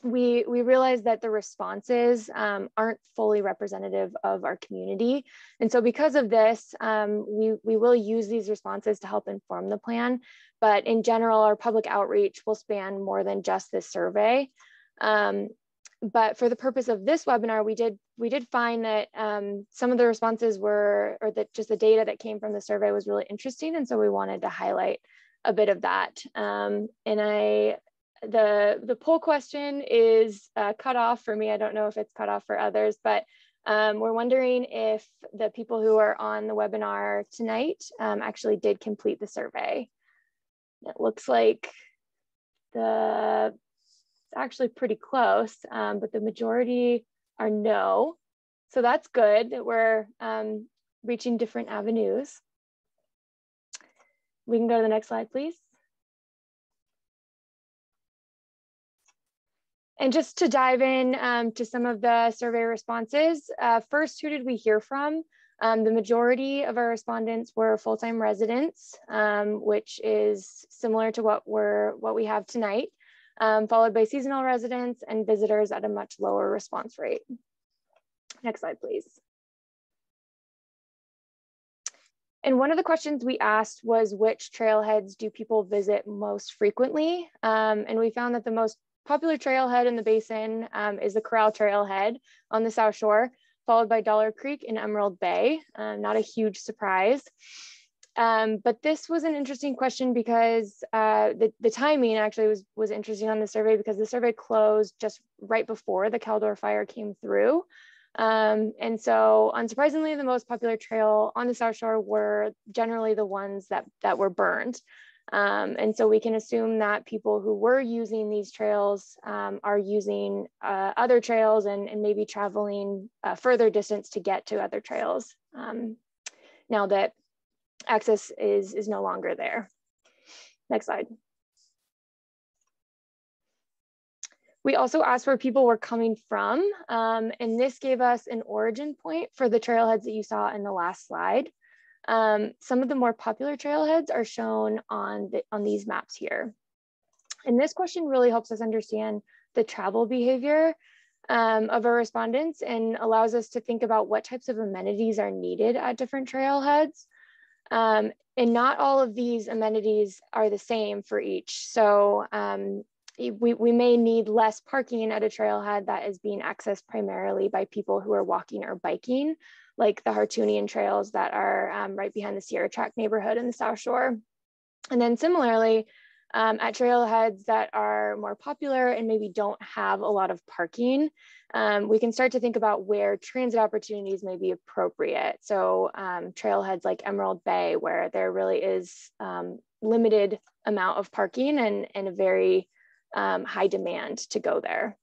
we realized that the responses aren't fully representative of our community. And so because of this, we will use these responses to help inform the plan. But in general, our public outreach will span more than just this survey. But for the purpose of this webinar, we did find that some of the responses were, or that just the data that came from the survey was really interesting. And so we wanted to highlight a bit of that. The poll question is cut off for me. I don't know if it's cut off for others, but we're wondering if the people who are on the webinar tonight actually did complete the survey. It looks like it's actually pretty close, but the majority are no. So that's good that we're reaching different avenues. We can go to the next slide, please. And just to dive in to some of the survey responses, first, who did we hear from? The majority of our respondents were full-time residents, which is similar to what we have tonight, followed by seasonal residents and visitors at a much lower response rate. Next slide, please. And one of the questions we asked was, which trailheads do people visit most frequently? And we found that the most popular trailhead in the basin is the Corral Trailhead on the South Shore, followed by Dollar Creek and Emerald Bay. Not a huge surprise. But this was an interesting question because the timing actually was interesting on the survey, because the survey closed just right before the Caldor Fire came through. And so unsurprisingly, the most popular trail on the South Shore were generally the ones that were burned. And so we can assume that people who were using these trails are using other trails and maybe traveling further distance to get to other trails now that access is no longer there. Next slide. We also asked where people were coming from, and this gave us an origin point for the trailheads that you saw in the last slide. Some of the more popular trailheads are shown on these maps here. And this question really helps us understand the travel behavior of our respondents and allows us to think about what types of amenities are needed at different trailheads. And not all of these amenities are the same for each. So we may need less parking at a trailhead that is being accessed primarily by people who are walking or biking, like the Hartunian trails that are right behind the Sierra Track neighborhood in the South Shore. And then similarly, at trailheads that are more popular and maybe don't have a lot of parking, we can start to think about where transit opportunities may be appropriate. So trailheads like Emerald Bay, where there really is limited amount of parking and a very high demand to go there.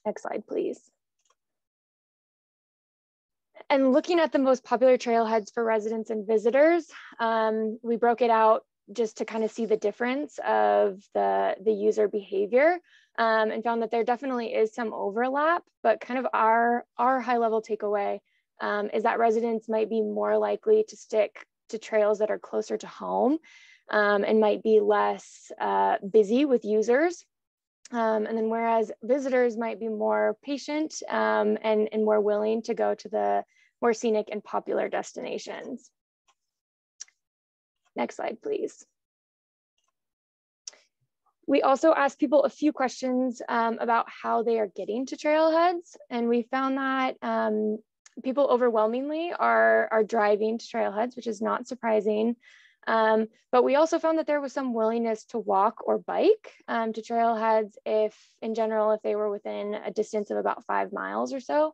Next slide, please. And looking at the most popular trailheads for residents and visitors, we broke it out just to kind of see the difference of the user behavior and found that there definitely is some overlap, but kind of our high level takeaway is that residents might be more likely to stick to trails that are closer to home and might be less busy with users. And then whereas visitors might be more patient and more willing to go to the more scenic and popular destinations. Next slide, please. We also asked people a few questions about how they are getting to trailheads. And we found that people overwhelmingly are driving to trailheads, which is not surprising. But we also found that there was some willingness to walk or bike to trailheads if they were within a distance of about 5 miles or so.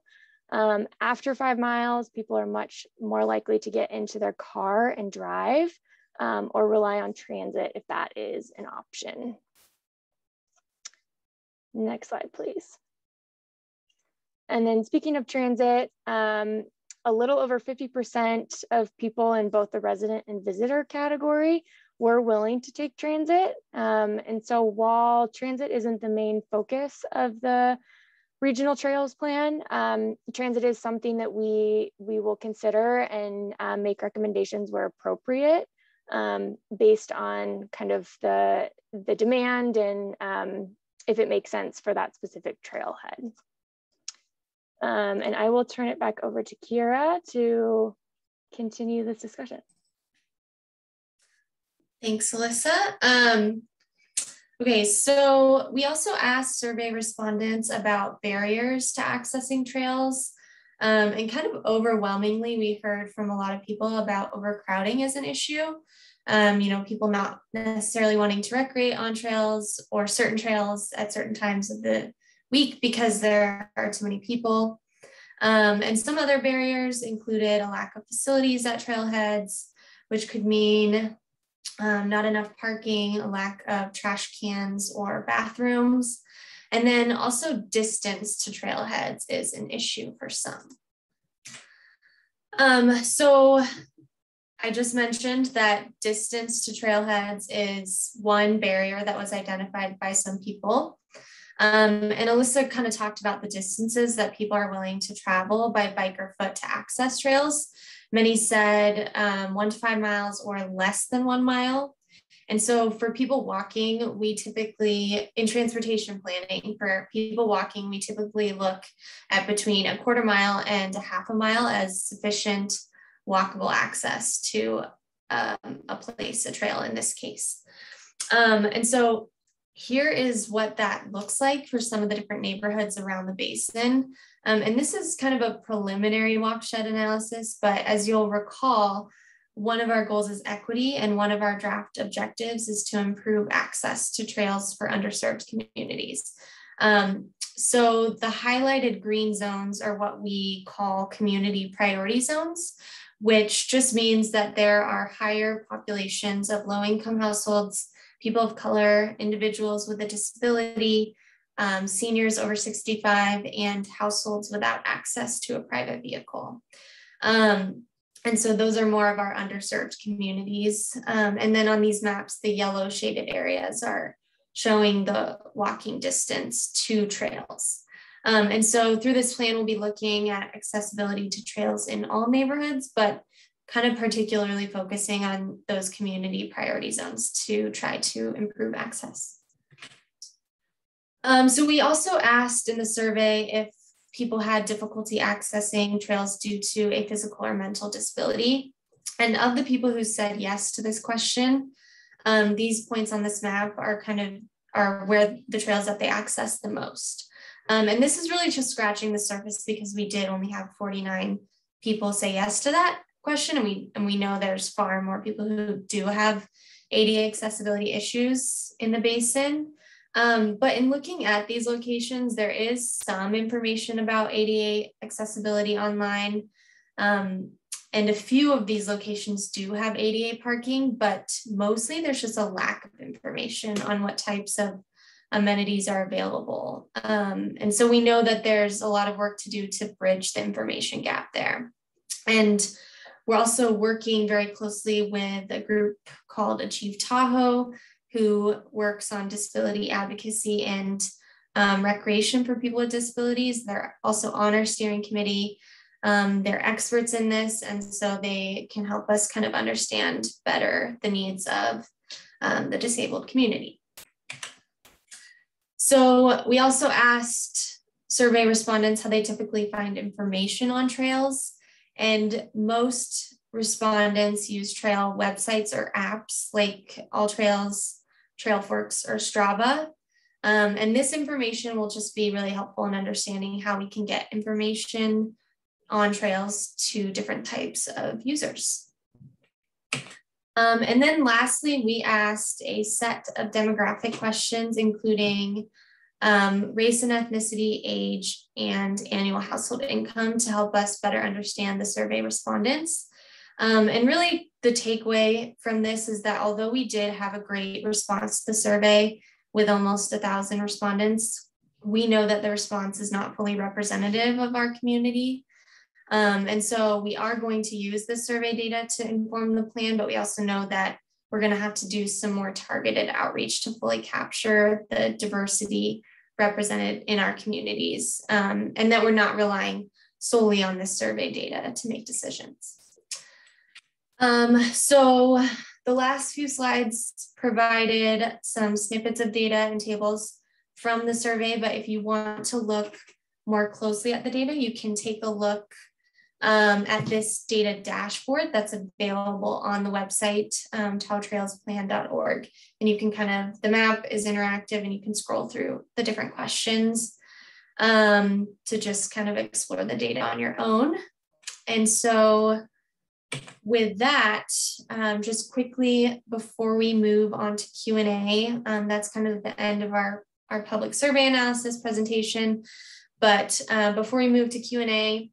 After 5 miles, people are much more likely to get into their car and drive or rely on transit if that is an option. Next slide, please. And then speaking of transit, a little over 50% of people in both the resident and visitor category were willing to take transit. And so while transit isn't the main focus of the Regional Trails Plan, transit is something that we will consider and make recommendations where appropriate based on kind of the demand and if it makes sense for that specific trailhead. And I will turn it back over to Kira to continue this discussion. Thanks, Alyssa. Okay, so we also asked survey respondents about barriers to accessing trails. And kind of overwhelmingly, we heard from a lot of people about overcrowding as an issue. People not necessarily wanting to recreate on trails or certain trails at certain times of the week because there are too many people. And some other barriers included a lack of facilities at trailheads, which could mean not enough parking, a lack of trash cans or bathrooms, and then also distance to trailheads is an issue for some. So I just mentioned that distance to trailheads is one barrier that was identified by some people. And Alyssa kind of talked about the distances that people are willing to travel by bike or foot to access trails. Many said 1 to 5 miles or less than 1 mile. And so for people walking, we typically, in transportation planning, for people walking, we typically look at between 1/4 mile and 1/2 mile as sufficient walkable access to a place, a trail in this case. And so here is what that looks like for some of the different neighborhoods around the basin. And this is kind of a preliminary watershed analysis, but as you'll recall, one of our goals is equity, and one of our draft objectives is to improve access to trails for underserved communities. So the highlighted green zones are what we call community priority zones, which just means that there are higher populations of low-income households, people of color, individuals with a disability, seniors over 65, and households without access to a private vehicle. And so those are more of our underserved communities. And then on these maps, the yellow shaded areas are showing the walking distance to trails. And so through this plan, we'll be looking at accessibility to trails in all neighborhoods, but kind of particularly focusing on those community priority zones to try to improve access. So we also asked in the survey if people had difficulty accessing trails due to a physical or mental disability. And of the people who said yes to this question, these points on this map are where the trails that they access the most. And this is really just scratching the surface because we did only have 49 people say yes to that question. And we know there's far more people who do have ADA accessibility issues in the basin. But in looking at these locations, there is some information about ADA accessibility online. And a few of these locations do have ADA parking, but mostly there's just a lack of information on what types of amenities are available. And so we know that there's a lot of work to do to bridge the information gap there. And we're also working very closely with a group called Achieve Tahoe, who works on disability advocacy and recreation for people with disabilities. They're also on our steering committee. They're experts in this, and so they can help us kind of understand better the needs of the disabled community. So we also asked survey respondents how they typically find information on trails, and most respondents use trail websites or apps like All Trails, TrailForks, or Strava. And this information will just be really helpful in understanding how we can get information on trails to different types of users. And then lastly, we asked a set of demographic questions, including race and ethnicity, age, and annual household income to help us better understand the survey respondents. And really the takeaway from this is that although we did have a great response to the survey with almost 1,000 respondents, we know that the response is not fully representative of our community. And so we are going to use this survey data to inform the plan, but we also know that we're going to have to do some more targeted outreach to fully capture the diversity represented in our communities, and that we're not relying solely on this survey data to make decisions. So the last few slides provided some snippets of data and tables from the survey, but if you want to look more closely at the data, you can take a look at this data dashboard that's available on the website, tahoetrailsplan.org. And you can the map is interactive and you can scroll through the different questions to just explore the data on your own. And so with that, just quickly before we move on to Q&A, that's the end of our public survey analysis presentation. But before we move to Q&A,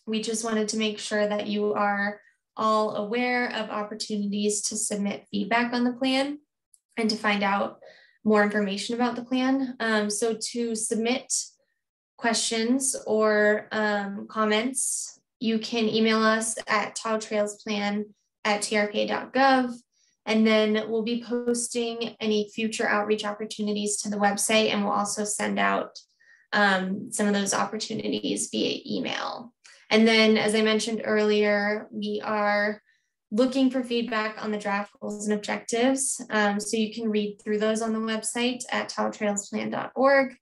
we just wanted to make sure that you are all aware of opportunities to submit feedback on the plan and to find out more information about the plan. So to submit questions or comments, you can email us at tahoetrailsplan@trpa.gov. And then we'll be posting any future outreach opportunities to the website, and we'll also send out some of those opportunities via email. And then, as I mentioned earlier, we are looking for feedback on the draft goals and objectives. So you can read through those on the website at tahoetrailsplan.org.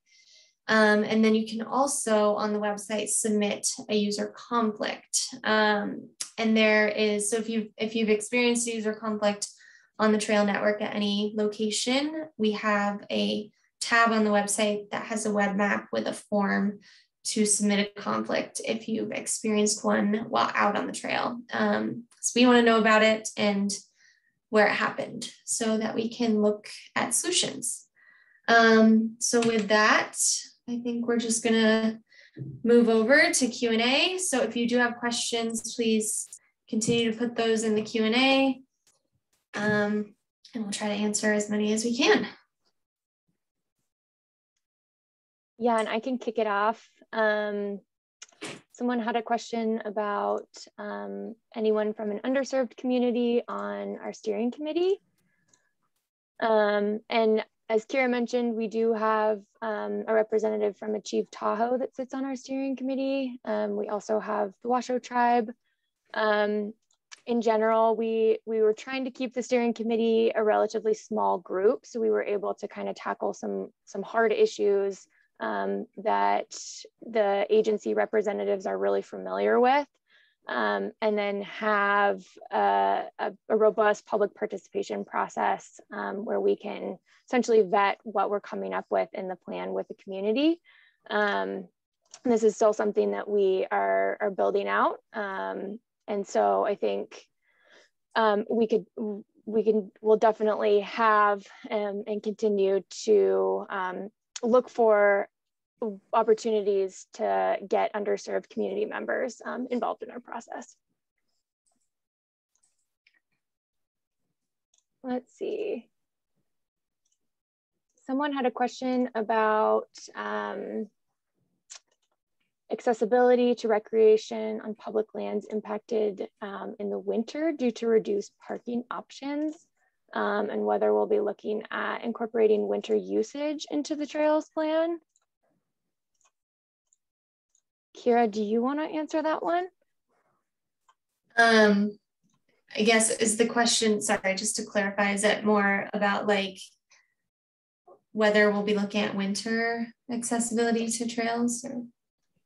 And then you can also on the website submit a user conflict. And there is, so if you've experienced a user conflict on the trail network at any location, we have a tab on the website that has a web map with a form to submit a conflict if you've experienced one while out on the trail. So we want to know about it and where it happened so that we can look at solutions. So with that, I think we're just gonna move over to Q&A. So if you do have questions, please continue to put those in the Q&A, and we'll try to answer as many as we can. Yeah, and I can kick it off. Someone had a question about anyone from an underserved community on our steering committee. And as Kira mentioned, we do have a representative from Achieve Tahoe that sits on our steering committee. We also have the Washoe tribe. In general, we were trying to keep the steering committee a relatively small group, so we were able to kind of tackle some hard issues that the agency representatives are really familiar with, and then have a robust public participation process where we can essentially vet what we're coming up with in the plan with the community. This is still something that we are building out. And so I think we'll definitely have and continue to look for opportunities to get underserved community members involved in our process. Let's see. Someone had a question about accessibility to recreation on public lands impacted in the winter due to reduced parking options, and whether we'll be looking at incorporating winter usage into the trails plan. Kira, do you want to answer that one? I guess is the question, sorry, just to clarify, is it more about like whether we'll be looking at winter accessibility to trails? Or?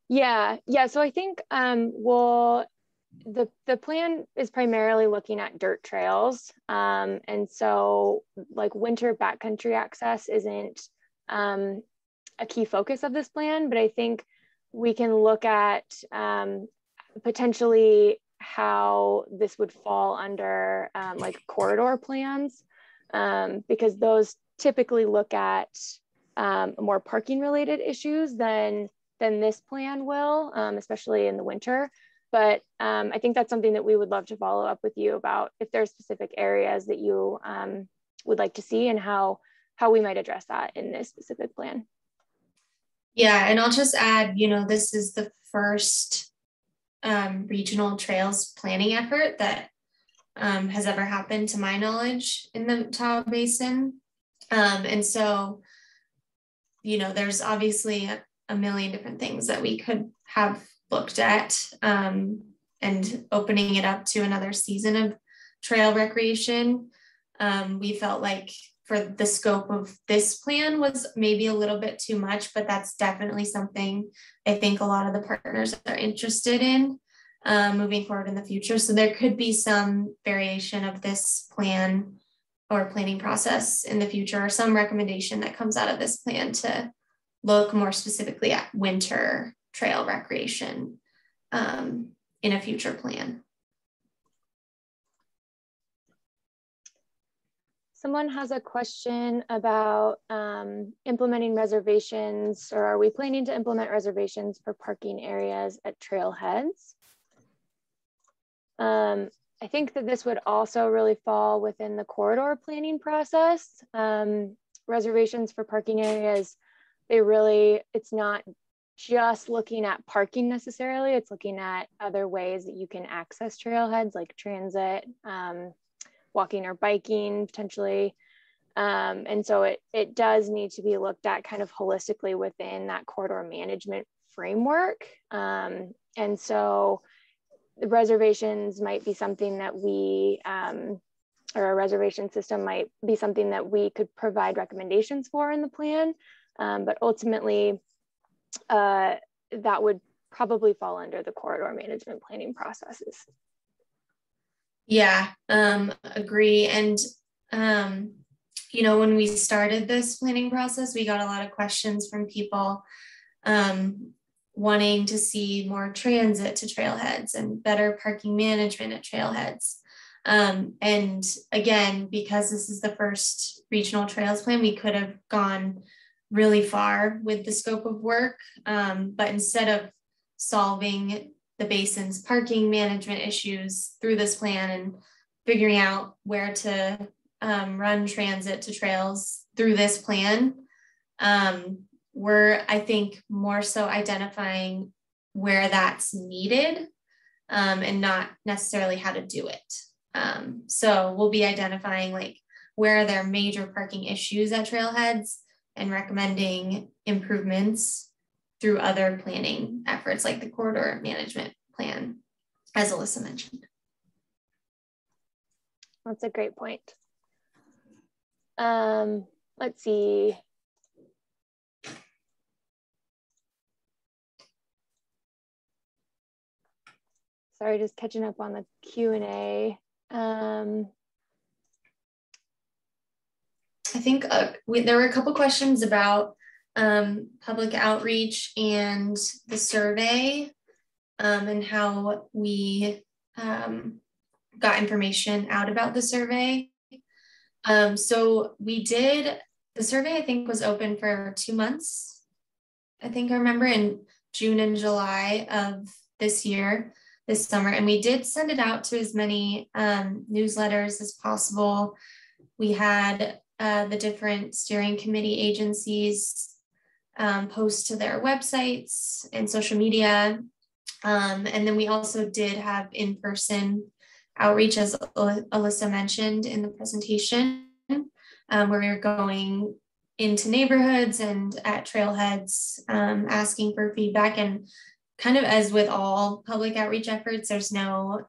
Yeah. So I think the plan is primarily looking at dirt trails. And so like winter backcountry access isn't a key focus of this plan, but I think we can look at potentially how this would fall under like corridor plans, because those typically look at more parking related issues than this plan will, especially in the winter. But I think that's something that we would love to follow up with you about if there's specific areas that you would like to see and how we might address that in this specific plan. Yeah, and I'll just add, this is the first regional trails planning effort that has ever happened to my knowledge in the Tahoe Basin. And so, there's obviously a million different things that we could have looked at, and opening it up to another season of trail recreation. We felt like for the scope of this plan was maybe a little bit too much, but that's definitely something I think a lot of the partners are interested in moving forward in the future. So there could be some variation of this plan or planning process in the future, or some recommendation that comes out of this plan to look more specifically at winter trail recreation in a future plan. Someone has a question about implementing reservations, or are we planning to implement reservations for parking areas at trailheads? I think that this would also really fall within the corridor planning process. Reservations for parking areas, it's not just looking at parking necessarily, it's looking at other ways that you can access trailheads like transit, walking or biking potentially. And so it does need to be looked at kind of holistically within that corridor management framework. And so the reservations might be something that we, or a reservation system might be something that we could provide recommendations for in the plan. But ultimately, that would probably fall under the corridor management planning processes. Yeah, agree. And, you know, when we started this planning process, we got a lot of questions from people wanting to see more transit to trailheads and better parking management at trailheads. And again, because this is the first regional trails plan, we could have gone really far with the scope of work. But instead of solving the basin's parking management issues through this plan and figuring out where to run transit to trails through this plan, we're, I think, more so identifying where that's needed and not necessarily how to do it. So we'll be identifying like where are there major parking issues at trailheads and recommending improvements through other planning efforts like the corridor management plan, as Alyssa mentioned. That's a great point. Let's see. Sorry, just catching up on the Q&A. I think there were a couple questions about public outreach and the survey and how we got information out about the survey. So we did, the survey I think was open for 2 months. I think I remember in June and July of this year, this summer, and we did send it out to as many newsletters as possible. We had the different steering committee agencies post to their websites and social media. And then we also did have in-person outreach, as Alyssa mentioned in the presentation, where we were going into neighborhoods and at trailheads, asking for feedback. And kind of as with all public outreach efforts, there's no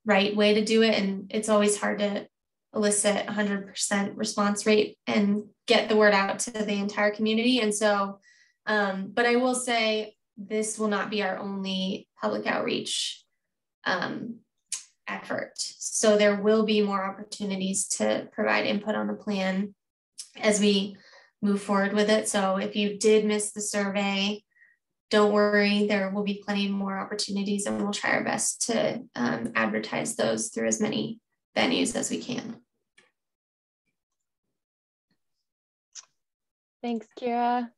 right way to do it. And it's always hard to elicit 100% response rate and get the word out to the entire community. And so, but I will say this will not be our only public outreach effort. So there will be more opportunities to provide input on the plan as we move forward with it. So if you did miss the survey, don't worry, there will be plenty more opportunities, and we'll try our best to advertise those through as many venues as we can. Thanks, Kira.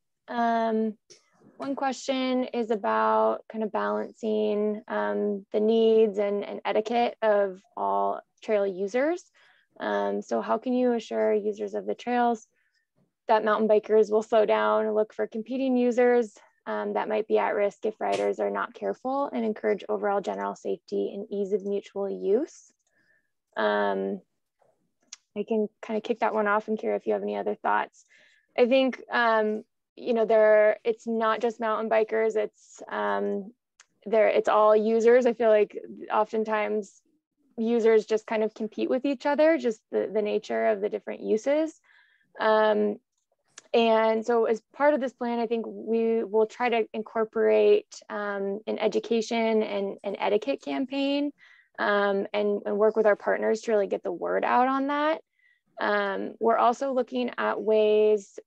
One question is about kind of balancing the needs and etiquette of all trail users. So how can you assure users of the trails that mountain bikers will slow down and look for competing users that might be at risk if riders are not careful, and encourage overall general safety and ease of mutual use? I can kind of kick that one off, and Kira, if you have any other thoughts. I think, you know, it's not just mountain bikers, it's all users. I feel like oftentimes users just kind of compete with each other, just the nature of the different uses. And so as part of this plan, I think we will try to incorporate an education and an etiquette campaign and work with our partners to really get the word out on that. We're also looking at ways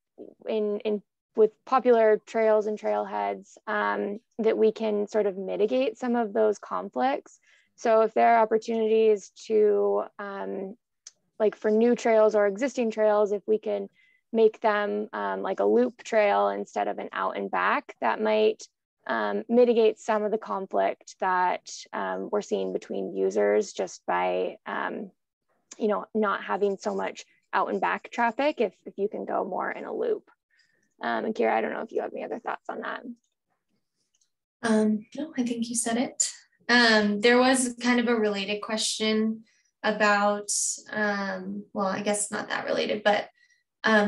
with popular trails and trailheads that we can sort of mitigate some of those conflicts. So if there are opportunities to, like for new trails or existing trails, if we can make them like a loop trail instead of an out and back, that might mitigate some of the conflict that we're seeing between users just by, you know, not having so much out and back traffic if you can go more in a loop. And Kira, I don't know if you have any other thoughts on that. No, I think you said it. There was kind of a related question about, well, I guess not that related, but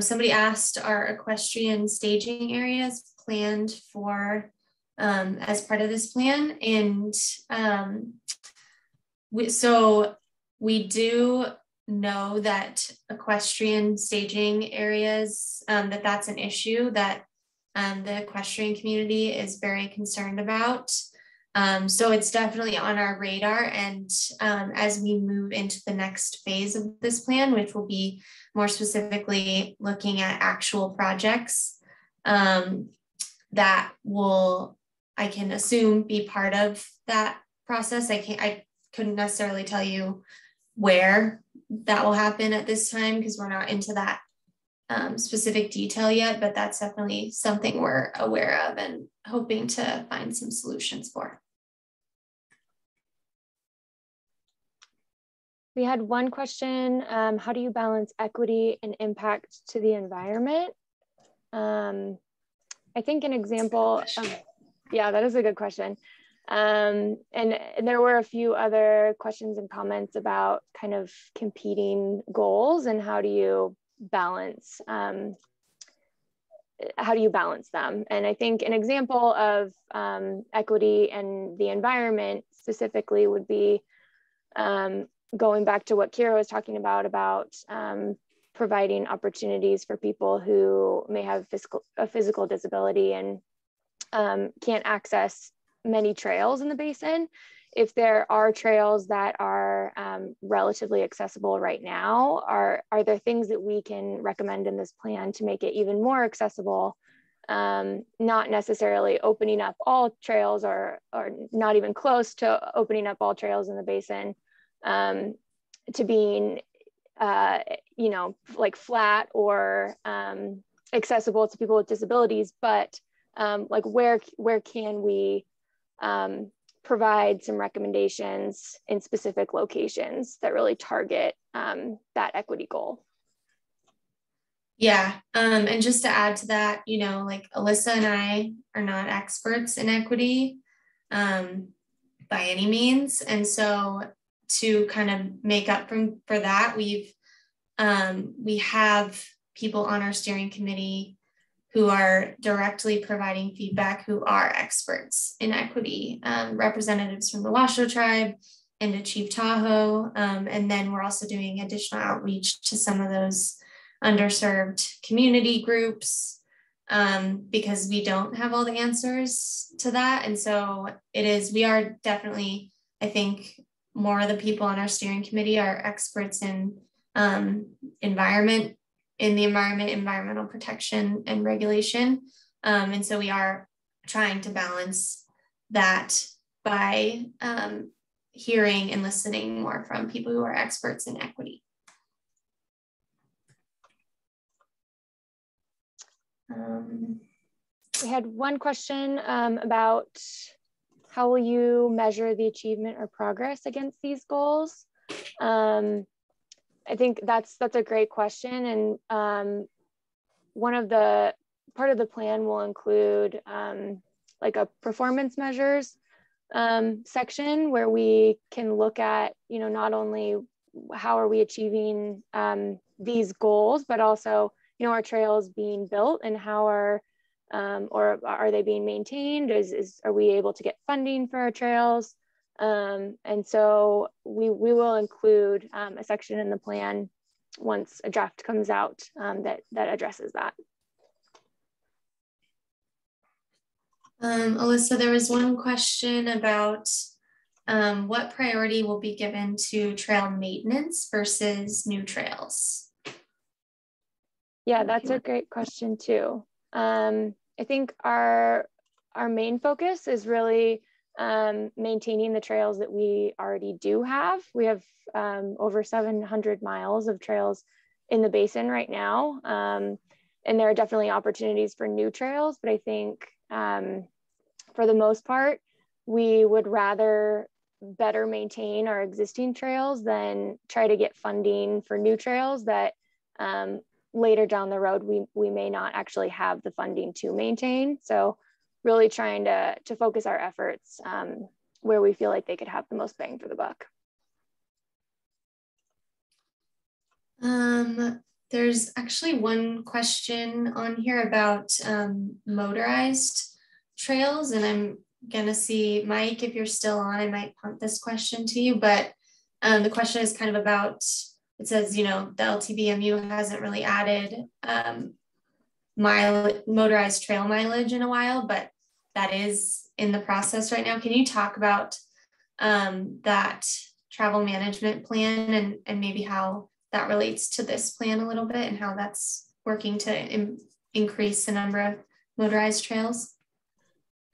somebody asked, are equestrian staging areas planned for as part of this plan? And we do know that equestrian staging areas, that's an issue that the equestrian community is very concerned about. So it's definitely on our radar. And as we move into the next phase of this plan, which will be more specifically looking at actual projects that will, I can assume, be part of that process. I couldn't necessarily tell you where that will happen at this time because we're not into that specific detail yet, but that's definitely something we're aware of and hoping to find some solutions for. We had one question, how do you balance equity and impact to the environment? I think an example of, yeah, that is a good question. And there were a few other questions and comments about kind of competing goals and how do you balance them? And I think an example of equity and the environment specifically would be going back to what Kira was talking about providing opportunities for people who may have a physical disability and can't access many trails in the basin. If there are trails that are relatively accessible right now, are there things that we can recommend in this plan to make it even more accessible? Not necessarily opening up all trails or not even close to opening up all trails in the basin to being, you know, like flat or accessible to people with disabilities, but like where can we provide some recommendations in specific locations that really target that equity goal? Yeah, and just to add to that, you know, like Alyssa and I are not experts in equity by any means. And so to kind of make up for that, we have people on our steering committee who are directly providing feedback, who are experts in equity, representatives from the Washoe tribe and to Chief Tahoe. And then we're also doing additional outreach to some of those underserved community groups because we don't have all the answers to that. And so we are definitely, I think, more of the people on our steering committee are experts in environmental protection and regulation. And so we are trying to balance that by hearing and listening more from people who are experts in equity. We had one question about how will you measure the achievement or progress against these goals? I think that's a great question, and part of the plan will include like a performance measures section where we can look at, you know, not only how are we achieving these goals, but also, you know, are trails being built and how are they being maintained? Are we able to get funding for our trails? And so we will include a section in the plan once a draft comes out that addresses that. Alyssa, there was one question about what priority will be given to trail maintenance versus new trails. Yeah, that's a great question too. I think our main focus is really maintaining the trails that we already do have. We have over 700 miles of trails in the basin right now. And there are definitely opportunities for new trails, but I think for the most part, we would rather better maintain our existing trails than try to get funding for new trails that later down the road, we may not actually have the funding to maintain. So really trying to focus our efforts where we feel like they could have the most bang for the buck. There's actually one question on here about motorized trails, and I'm gonna see, Mike, if you're still on, I might punt this question to you, but the question is kind of about, it says, you know, the LTBMU hasn't really added motorized trail mileage in a while, but that is in the process right now. Can you talk about that travel management plan and maybe how that relates to this plan a little bit and how that's working to increase the number of motorized trails?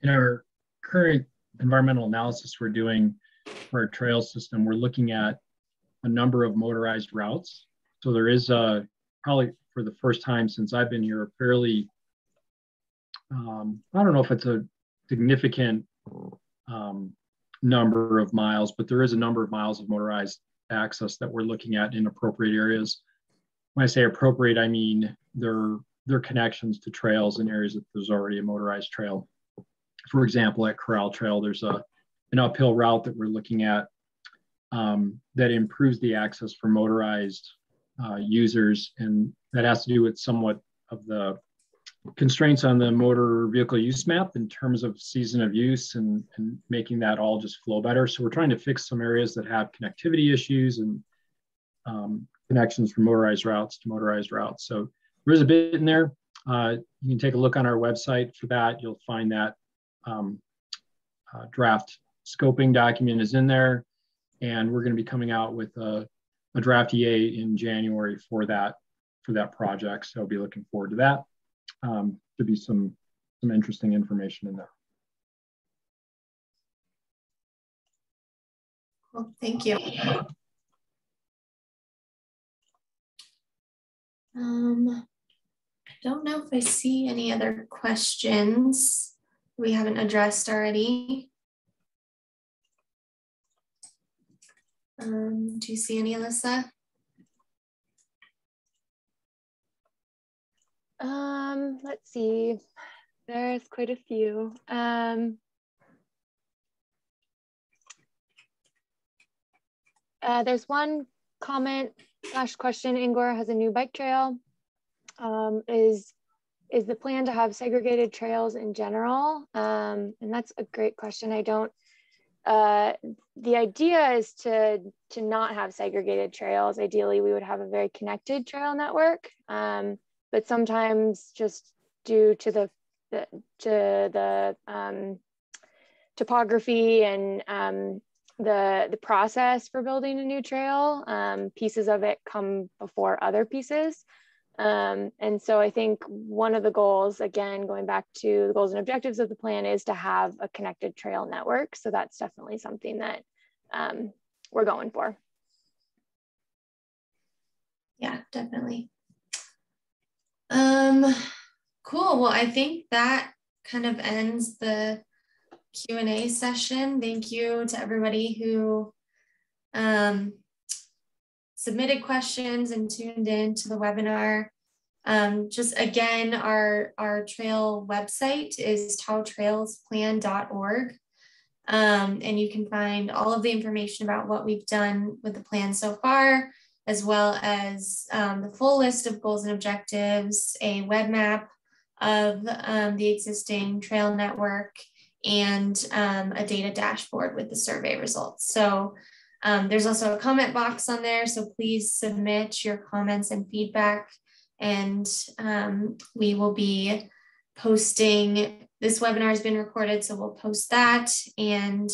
In our current environmental analysis we're doing for our trail system, we're looking at a number of motorized routes. So there is probably for the first time since I've been here, a fairly, I don't know if it's a significant number of miles, but there is a number of miles of motorized access that we're looking at in appropriate areas. When I say appropriate, I mean they're connections to trails in areas that there's already a motorized trail. For example, at Corral Trail, there's an uphill route that we're looking at that improves the access for motorized users, and that has to do with somewhat of the constraints on the motor vehicle use map in terms of season of use and making that all just flow better. So we're trying to fix some areas that have connectivity issues and connections from motorized routes to motorized routes. So there is a bit in there. You can take a look on our website for that. You'll find that draft scoping document is in there, and we're going to be coming out with a draft EA in January for that project. So I'll be looking forward to that. Should be some interesting information in there. Well, thank you. I don't know if I see any other questions we haven't addressed already. Do you see any, Alyssa? Let's see. There's quite a few. There's one comment / question. Ingor has a new bike trail. Is the plan to have segregated trails in general? And that's a great question. I don't. The idea is to not have segregated trails. Ideally, we would have a very connected trail network. But sometimes just due to the topography and the process for building a new trail, pieces of it come before other pieces. And so I think one of the goals, again, going back to the goals and objectives of the plan, is to have a connected trail network. So that's definitely something that we're going for. Yeah, definitely. Cool. Well, I think that kind of ends the Q&A session. Thank you to everybody who submitted questions and tuned in to the webinar. Just again, our trail website is tahoetrailsplan.org. And you can find all of the information about what we've done with the plan so far, as well as the full list of goals and objectives, a web map of the existing trail network, and a data dashboard with the survey results. So there's also a comment box on there, so please submit your comments and feedback, and we will be posting. This webinar has been recorded, so we'll post that, and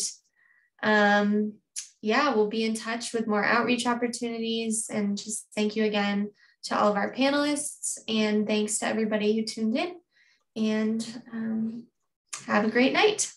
yeah, we'll be in touch with more outreach opportunities. And just thank you again to all of our panelists, and thanks to everybody who tuned in, and have a great night.